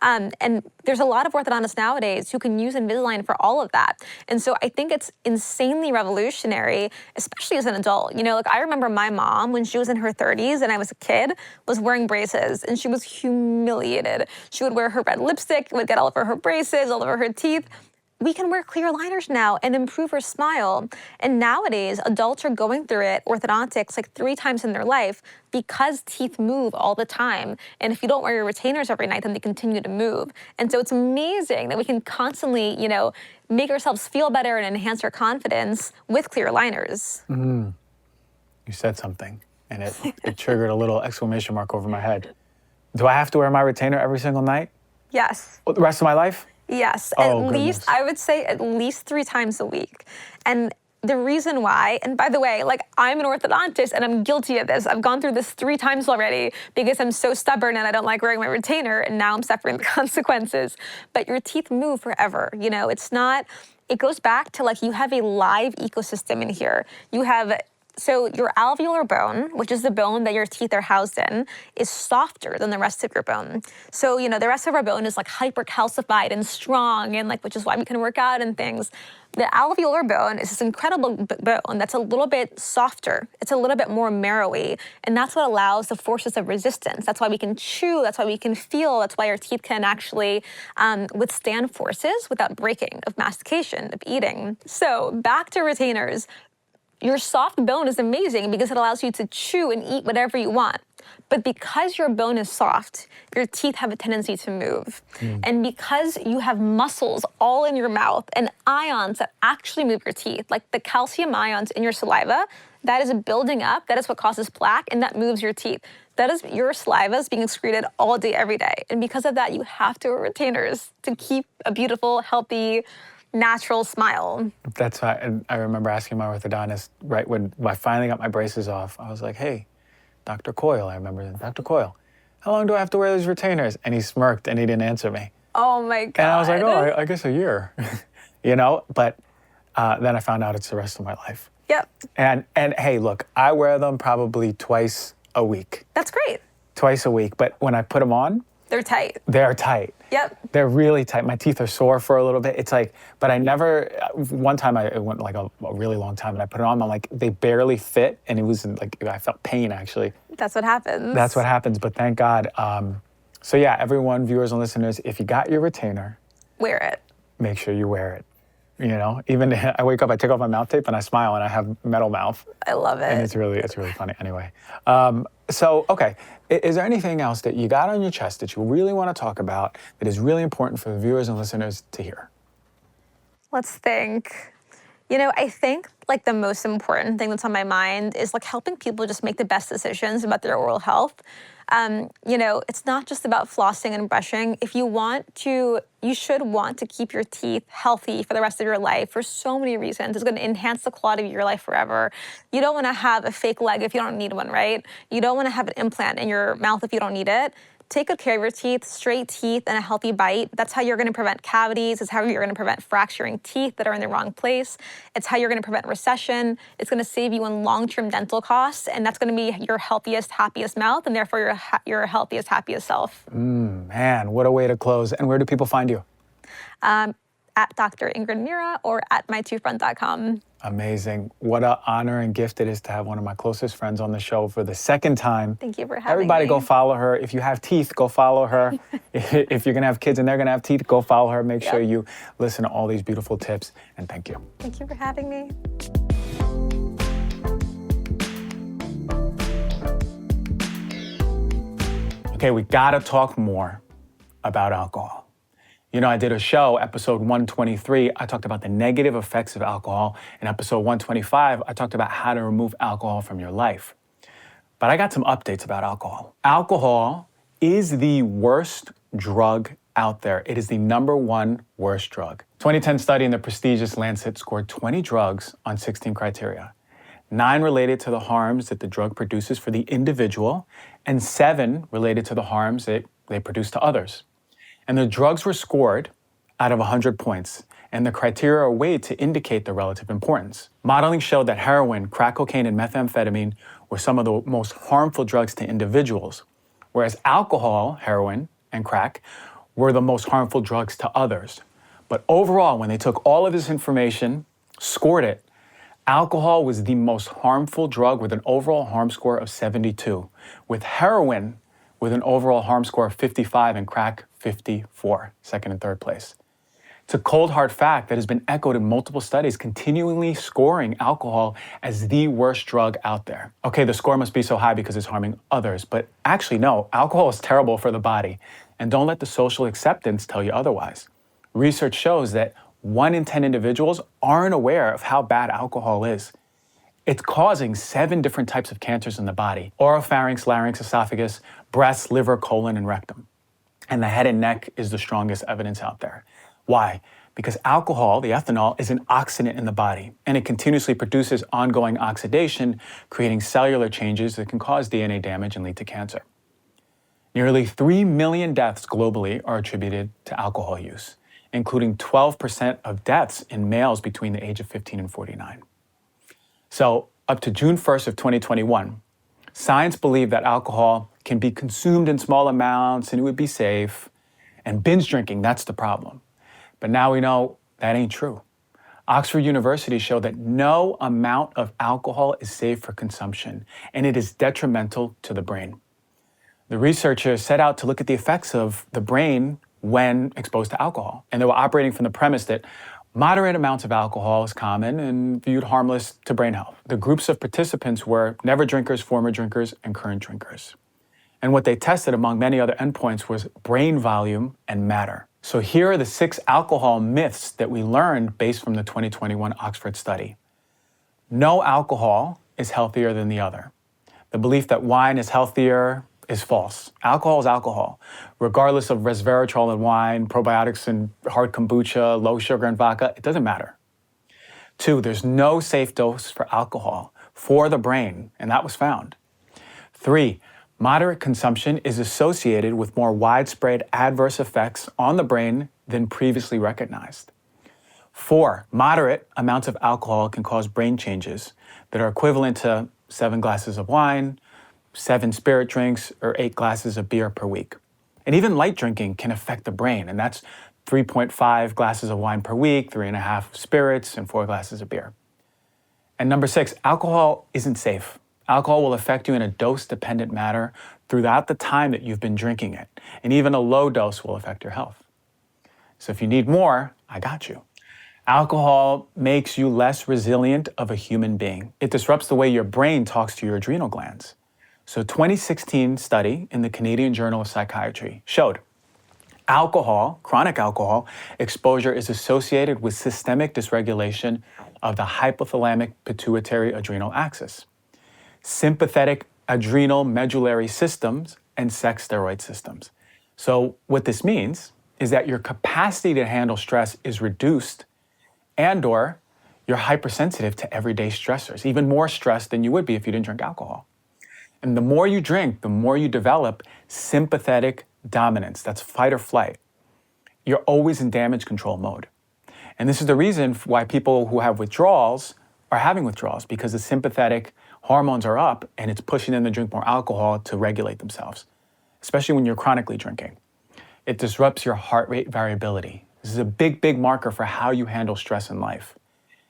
Speaker 1: And there's a lot of orthodontists nowadays who can use Invisalign for all of that. And so I think it's insanely revolutionary, especially as an adult. I remember my mom, when she was in her 30s and I was a kid, was wearing braces, and she was humiliated. She would wear her red lipstick, would get all over her braces, all over her teeth. We can wear clear aligners now and improve her smile. And nowadays, adults are going through it, orthodontics, like 3 times in their life, because teeth move all the time. And if you don't wear your retainers every night, then they continue to move. And so it's amazing that we can constantly, make ourselves feel better and enhance our confidence with clear aligners.
Speaker 2: You said something, and it triggered a little exclamation mark over my head. Do I have to wear my retainer every single night?
Speaker 1: Yes.
Speaker 2: The rest of my life?
Speaker 1: Yes,
Speaker 2: Oh,
Speaker 1: at least,
Speaker 2: goodness.
Speaker 1: I would say at least 3 times a week. And the reason why, and by the way, I'm an orthodontist and I'm guilty of this. I've gone through this 3 times already because I'm so stubborn and I don't like wearing my retainer, and now I'm suffering the consequences. But your teeth move forever. It goes back to you have a live ecosystem in here. So your alveolar bone, which is the bone that your teeth are housed in, is softer than the rest of your bone. So, the rest of our bone is hypercalcified and strong, and which is why we can work out and things. The alveolar bone is this incredible bone that's a little bit softer. It's a little bit more marrowy, and that's what allows the forces of resistance. That's why we can chew, that's why we can feel, that's why our teeth can actually withstand forces without breaking, of mastication, of eating. So back to retainers. Your soft bone is amazing because it allows you to chew and eat whatever you want. But because your bone is soft, your teeth have a tendency to move. And because you have muscles all in your mouth and ions that actually move your teeth, like the calcium ions in your saliva, that is building up, that is what causes plaque, and that moves your teeth. That is your saliva is being excreted all day, every day. And because of that, you have to wear retainers to keep a beautiful, healthy, natural smile.
Speaker 2: That's why, and I remember asking my orthodontist right when I finally got my braces off, I was like, hey, Dr. Coyle, I remember, Dr. Coyle, how long do I have to wear these retainers? And he smirked and he didn't answer me.
Speaker 1: Oh my God.
Speaker 2: And I was like, oh, I guess a year, you know? But then I found out it's the rest of my life.
Speaker 1: Yep.
Speaker 2: And hey, look, I wear them probably twice a week.
Speaker 1: That's great.
Speaker 2: Twice a week, but when I put them on,
Speaker 1: they're tight.
Speaker 2: They're tight.
Speaker 1: Yep.
Speaker 2: They're really tight. My teeth are sore for a little bit. It's like, but I never, one time it went like a really long time and I put it on, I'm like, they barely fit. And it was like, I felt pain actually.
Speaker 1: That's what happens.
Speaker 2: That's what happens, but thank God. So yeah, everyone, viewers and listeners, if you got your retainer,
Speaker 1: wear it.
Speaker 2: Make sure you wear it. You know, even I wake up, I take off my mouth tape and I smile and I have metal mouth.
Speaker 1: I love it.
Speaker 2: And it's really funny. Anyway, so okay, is there anything else that you got on your chest that you really want to talk about that is really important for the viewers and listeners to hear?
Speaker 1: Let's think. You know, I think like the most important thing that's on my mind is like helping people just make the best decisions about their oral health. You know, it's not just about flossing and brushing. If you want to, you should want to keep your teeth healthy for the rest of your life for so many reasons. It's going to enhance the quality of your life forever. You don't want to have a fake leg if you don't need one, right? You don't want to have an implant in your mouth if you don't need it. Take good care of your teeth, straight teeth, and a healthy bite. That's how you're going to prevent cavities. It's how you're going to prevent fracturing teeth that are in the wrong place. It's how you're going to prevent recession. It's going to save you on long-term dental costs, and that's going to be your healthiest, happiest mouth, and therefore your healthiest, happiest self.
Speaker 2: Man, what a way to close. And where do people find you?
Speaker 1: At Dr. Ingrid Murra or at mytoothfront.com.
Speaker 2: Amazing. What an honor and gift it is to have one of my closest friends on the show for the second time.
Speaker 1: Thank you for having
Speaker 2: Everybody
Speaker 1: me.
Speaker 2: go follow her. If you have teeth, go follow her. If you're going to have kids and they're going to have teeth, go follow her. Make sure you listen to all these beautiful tips. And thank you.
Speaker 1: Thank you for having me.
Speaker 2: Okay, we got to talk more about alcohol. You know, I did a show, episode 123, I talked about the negative effects of alcohol. In episode 125, I talked about how to remove alcohol from your life. But I got some updates about alcohol. Alcohol is the worst drug out there. It is the #1 worst drug. 2010 study in the prestigious Lancet scored 20 drugs on 16 criteria. 9 related to the harms that the drug produces for the individual, and 7 related to the harms that they produce to others. And the drugs were scored out of 100 points, and the criteria are weighed to indicate the relative importance. Modeling showed that heroin, crack cocaine, and methamphetamine were some of the most harmful drugs to individuals, whereas alcohol, heroin, and crack were the most harmful drugs to others. But overall, when they took all of this information, scored it, alcohol was the most harmful drug with an overall harm score of 72, with heroin with an overall harm score of 55 and crack 54, second and third place. It's a cold hard fact that has been echoed in multiple studies, continually scoring alcohol as the worst drug out there. Okay, the score must be so high because it's harming others, but actually no, alcohol is terrible for the body, and don't let the social acceptance tell you otherwise. Research shows that 1 in 10 individuals aren't aware of how bad alcohol is. It's causing 7 different types of cancers in the body: oropharynx, larynx, esophagus, breast, liver, colon, and rectum. And the head and neck is the strongest evidence out there. Why? Because alcohol, the ethanol, is an oxidant in the body, and it continuously produces ongoing oxidation, creating cellular changes that can cause DNA damage and lead to cancer. Nearly 3 million deaths globally are attributed to alcohol use, including 12% of deaths in males between the age of 15 and 49. So up to June 1st of 2021, science believed that alcohol can be consumed in small amounts and it would be safe. And binge drinking, that's the problem. But now we know that ain't true. Oxford University showed that no amount of alcohol is safe for consumption, and it is detrimental to the brain. The researchers set out to look at the effects of the brain when exposed to alcohol. And they were operating from the premise that moderate amounts of alcohol is common and viewed harmless to brain health. The groups of participants were never drinkers, former drinkers, and current drinkers. And what they tested, among many other endpoints, was brain volume and matter. So here are the 6 alcohol myths that we learned based from the 2021 Oxford study. No alcohol is healthier than the other. The belief that wine is healthier is false. Alcohol is alcohol, regardless of resveratrol in wine, probiotics in hard kombucha, low sugar in vodka, it doesn't matter. 2, there's no safe dose for alcohol for the brain, and that was found. 3, moderate consumption is associated with more widespread adverse effects on the brain than previously recognized. 4, moderate amounts of alcohol can cause brain changes that are equivalent to 7 glasses of wine, 7 spirit drinks, or 8 glasses of beer per week. And even light drinking can affect the brain, and that's 3.5 glasses of wine per week, 3.5 spirits, and 4 glasses of beer. And number 6, alcohol isn't safe. Alcohol will affect you in a dose-dependent manner throughout the time that you've been drinking it, and even a low dose will affect your health. So if you need more, I got you. Alcohol makes you less resilient of a human being. It disrupts the way your brain talks to your adrenal glands. So a 2016 study in the Canadian Journal of Psychiatry showed alcohol, chronic alcohol exposure is associated with systemic dysregulation of the hypothalamic pituitary adrenal axis, sympathetic adrenal medullary systems, and sex steroid systems. So what this means is that your capacity to handle stress is reduced and/or you're hypersensitive to everyday stressors, even more stress than you would be if you didn't drink alcohol. And the more you drink, the more you develop sympathetic dominance. That's fight or flight. You're always in damage control mode. And this is the reason why people who have withdrawals are having withdrawals, because the sympathetic hormones are up and it's pushing them to drink more alcohol to regulate themselves, especially when you're chronically drinking. It disrupts your heart rate variability. This is a big, big marker for how you handle stress in life.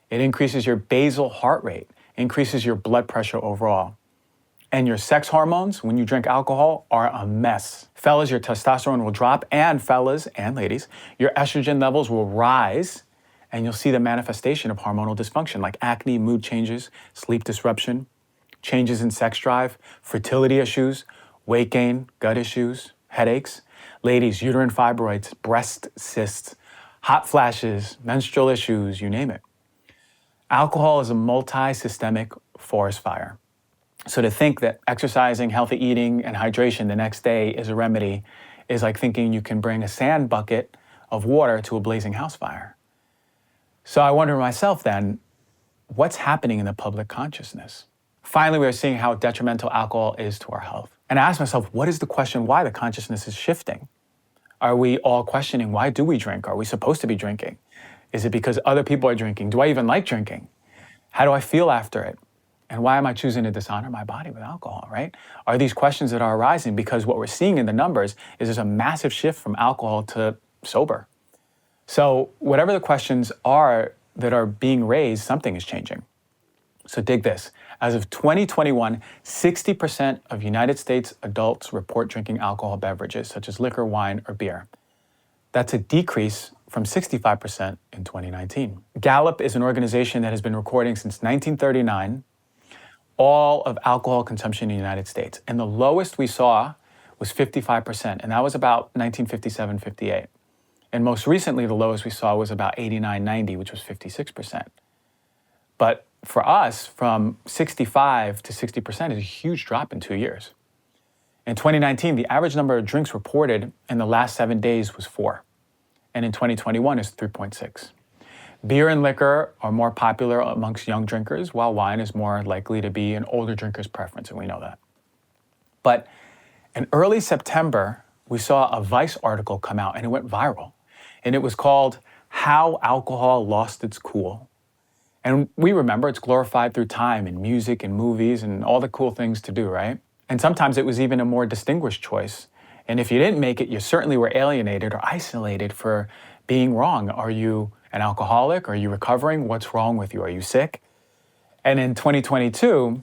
Speaker 2: It increases your basal heart rate, increases your blood pressure overall. And your sex hormones, when you drink alcohol, are a mess. Fellas, your testosterone will drop, and fellas and ladies, your estrogen levels will rise, and you'll see the manifestation of hormonal dysfunction like acne, mood changes, sleep disruption, changes in sex drive, fertility issues, weight gain, gut issues, headaches. Ladies, uterine fibroids, breast cysts, hot flashes, menstrual issues, you name it. Alcohol is a multi-systemic forest fire. So to think that exercising, healthy eating, and hydration the next day is a remedy is like thinking you can bring a sand bucket of water to a blazing house fire. So I wonder to myself then, what's happening in the public consciousness? Finally, we're seeing how detrimental alcohol is to our health. And I ask myself, what is the question why the consciousness is shifting? Are we all questioning, why do we drink? Are we supposed to be drinking? Is it because other people are drinking? Do I even like drinking? How do I feel after it? And why am I choosing to dishonor my body with alcohol, right? Are these questions that are arising because what we're seeing in the numbers is there's a massive shift from alcohol to sober. So whatever the questions are that are being raised, something is changing. So dig this. As of 2021, 60% of United States adults report drinking alcohol beverages such as liquor, wine, or beer. That's a decrease from 65% in 2019. Gallup is an organization that has been recording since 1939 all of alcohol consumption in the United States. And the lowest we saw was 55%, and that was about 1957, 58. And most recently, the lowest we saw was about 89, 90, which was 56%. But for us, from 65 to 60% is a huge drop in 2 years. In 2019, the average number of drinks reported in the last 7 days was 4. And in 2021 is 3.6. Beer and liquor are more popular amongst young drinkers, while wine is more likely to be an older drinker's preference, and we know that. But in early September, we saw a Vice article come out, and it went viral. And it was called How Alcohol Lost Its Cool. And we remember it's glorified through time in music and movies and all the cool things to do, right? And sometimes it was even a more distinguished choice. And if you didn't make it, you certainly were alienated or isolated for being wrong. Are you an alcoholic? Are you recovering? What's wrong with you? Are you sick? And in 2022,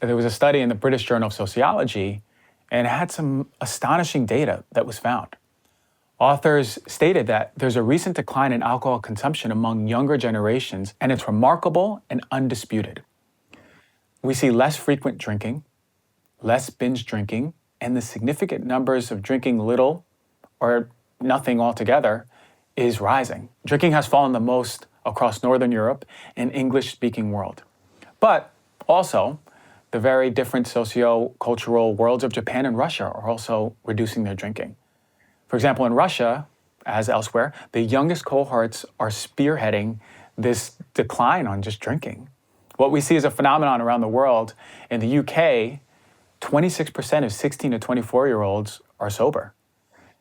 Speaker 2: there was a study in the British Journal of Sociology, and it had some astonishing data that was found. Authors stated that there's a recent decline in alcohol consumption among younger generations, and it's remarkable and undisputed. We see less frequent drinking, less binge drinking, and the significant numbers of drinking little or nothing altogether is rising. Drinking has fallen the most across Northern Europe and English-speaking world. But also, the very different socio-cultural worlds of Japan and Russia are also reducing their drinking. For example, in Russia, as elsewhere, the youngest cohorts are spearheading this decline on just drinking. What we see as a phenomenon around the world, in the UK, 26% of 16 to 24-year-olds are sober.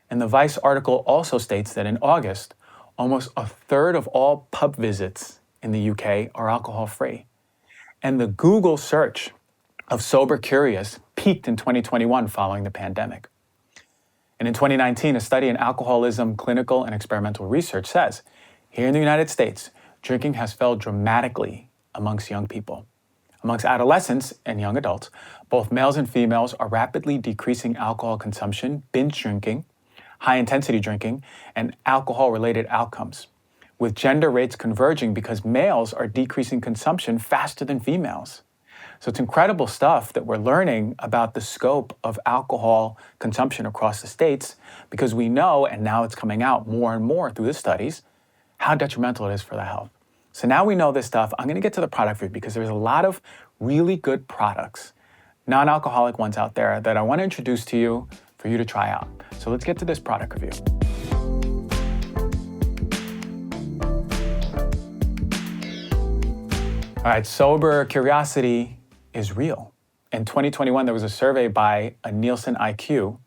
Speaker 2: And the Vice article also states that in August, almost a third of all pub visits in the UK are alcohol-free. And the Google search of sober curious peaked in 2021 following the pandemic. And in 2019, a study in alcoholism, clinical and experimental research says, here in the United States, drinking has fell dramatically amongst young people. Amongst adolescents and young adults, both males and females are rapidly decreasing alcohol consumption, binge drinking, high-intensity drinking, and alcohol-related outcomes, with gender rates converging because males are decreasing consumption faster than females. So it's incredible stuff that we're learning about the scope of alcohol consumption across the states because we know, and now it's coming out more and more through the studies, how detrimental it is for the health. So now we know this stuff. I'm going to get to the product review because there's a lot of really good products, non-alcoholic ones out there that I want to introduce to you for you to try out. So let's get to this product review. All right, sober curiosity is real. In 2021, there was a survey by a Nielsen IQ,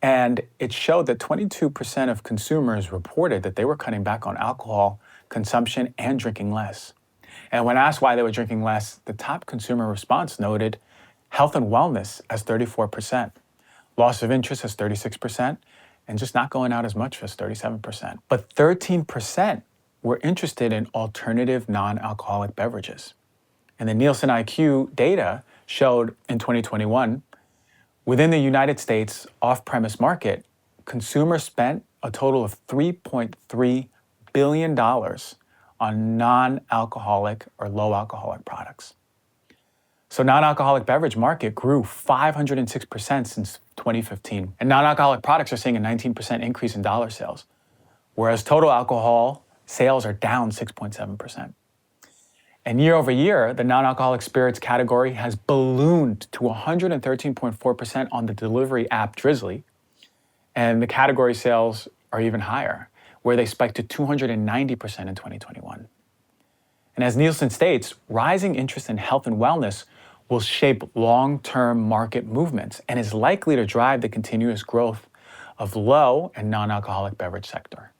Speaker 2: and it showed that 22% of consumers reported that they were cutting back on alcohol consumption and drinking less. And when asked why they were drinking less, the top consumer response noted health and wellness as 34%, loss of interest as 36%, and just not going out as much as 37%. But 13% were interested in alternative non-alcoholic beverages. And the Nielsen IQ data showed in 2021, within the United States off-premise market, consumers spent a total of $3.3 billion on non-alcoholic or low-alcoholic products. So non-alcoholic beverage market grew 506% since 2015. And non-alcoholic products are seeing a 19% increase in dollar sales, whereas total alcohol sales are down 6.7%. And year over year, the non-alcoholic spirits category has ballooned to 113.4% on the delivery app Drizzly. And the category sales are even higher, where they spiked to 290% in 2021. And as Nielsen states, rising interest in health and wellness will shape long-term market movements and is likely to drive the continuous growth of low and non-alcoholic beverage sector.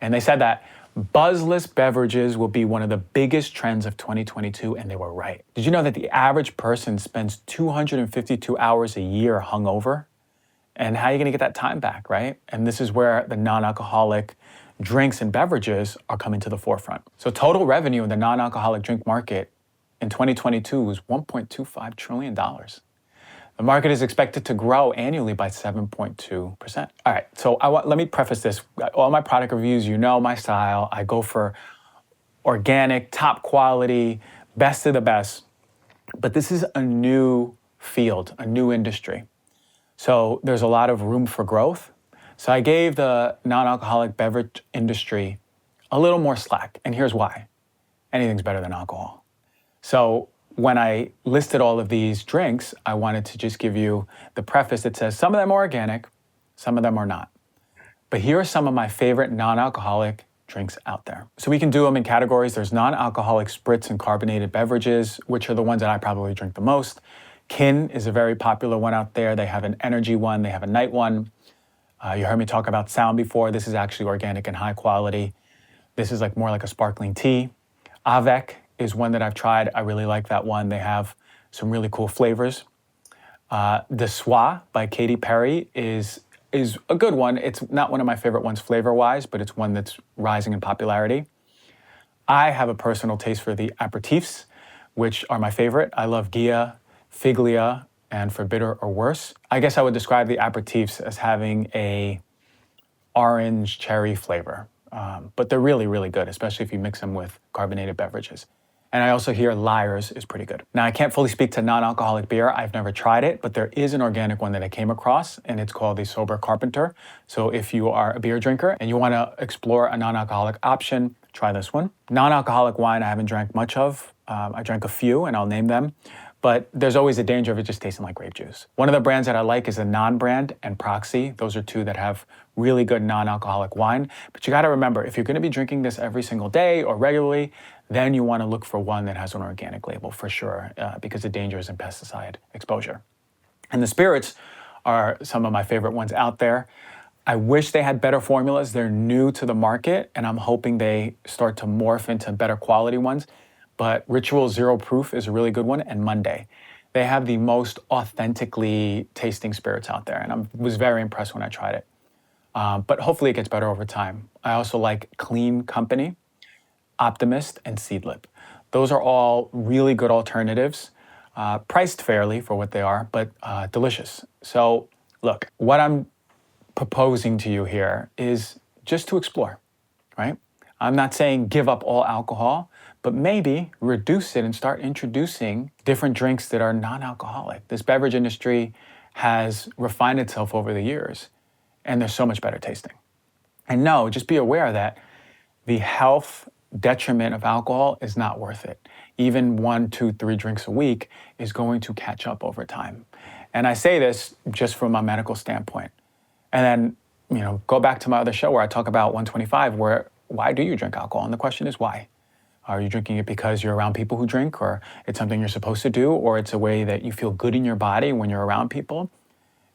Speaker 2: And they said that buzzless beverages will be one of the biggest trends of 2022, and they were right. Did you know that the average person spends 252 hours a year hungover? And how are you gonna get that time back, right? And this is where the non-alcoholic drinks and beverages are coming to the forefront. So total revenue in the non-alcoholic drink market in 2022 was $1.25 trillion. The market is expected to grow annually by 7.2%. All right, so let me preface this. All my product reviews, you know my style. I go for organic, top quality, best of the best. But this is a new field, a new industry. So there's a lot of room for growth. So I gave the non-alcoholic beverage industry a little more slack, and here's why. Anything's better than alcohol. So when I listed all of these drinks, I wanted to just give you the preface that says some of them are organic, some of them are not. But here are some of my favorite non-alcoholic drinks out there. So we can do them in categories. There's non-alcoholic spritz and carbonated beverages, which are the ones that I probably drink the most. Kin is a very popular one out there. They have an energy one, they have a night one. You heard me talk about Sound before. This is actually organic and high quality. This is more like a sparkling tea. Avec is one that I've tried. I really like that one. They have some really cool flavors. The Soie by Katy Perry is a good one. It's not one of my favorite ones flavor-wise, but it's one that's rising in popularity. I have a personal taste for the aperitifs, which are my favorite. I love Gia, Figlia, and For Bitter or Worse. I guess I would describe the aperitifs as having a orange cherry flavor, but they're really, really good, especially if you mix them with carbonated beverages. And I also hear Liars is pretty good. Now, I can't fully speak to non-alcoholic beer. I've never tried it, but there is an organic one that I came across, and it's called the Sober Carpenter. So if you are a beer drinker and you want to explore a non-alcoholic option, try this one. Non-alcoholic wine I haven't drank much of. I drank a few, and I'll name them. But there's always a danger of it just tasting like grape juice. One of the brands that I like is the Non brand and Proxy. Those are two that have really good non-alcoholic wine. But you gotta remember, if you're gonna be drinking this every single day or regularly, then you wanna look for one that has an organic label for sure, because the danger is in pesticide exposure. And the spirits are some of my favorite ones out there. I wish they had better formulas. They're new to the market, and I'm hoping they start to morph into better quality ones. But Ritual Zero Proof is a really good one, and Monday. They have the most authentically tasting spirits out there, and I was very impressed when I tried it. But hopefully it gets better over time. I also like Clean Company, Optimist, and Seedlip. Those are all really good alternatives, priced fairly for what they are, but delicious. So look, what I'm proposing to you here is just to explore, right? I'm not saying give up all alcohol, but maybe reduce it and start introducing different drinks that are non-alcoholic. This beverage industry has refined itself over the years, and they're so much better tasting. And no, just be aware that the health detriment of alcohol is not worth it. Even 1, 2, 3 drinks a week is going to catch up over time. And I say this just from a medical standpoint. And then, go back to my other show where I talk about 125, why do you drink alcohol? And the question is why? Are you drinking it because you're around people who drink, or it's something you're supposed to do, or it's a way that you feel good in your body when you're around people?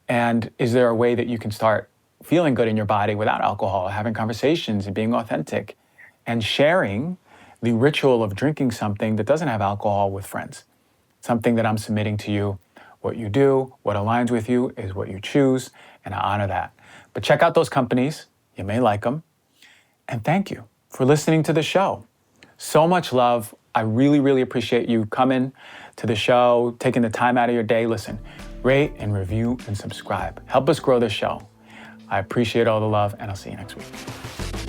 Speaker 2: And is there a way that you can start feeling good in your body without alcohol, having conversations and being authentic and sharing the ritual of drinking something that doesn't have alcohol with friends? Something that I'm submitting to you. What you do, what aligns with you is what you choose, and I honor that. But check out those companies. You may like them. And thank you for listening to the show. So much love. I really, really appreciate you coming to the show, taking the time out of your day. Listen, rate and review and subscribe. Help us grow this show. I appreciate all the love, and I'll see you next week.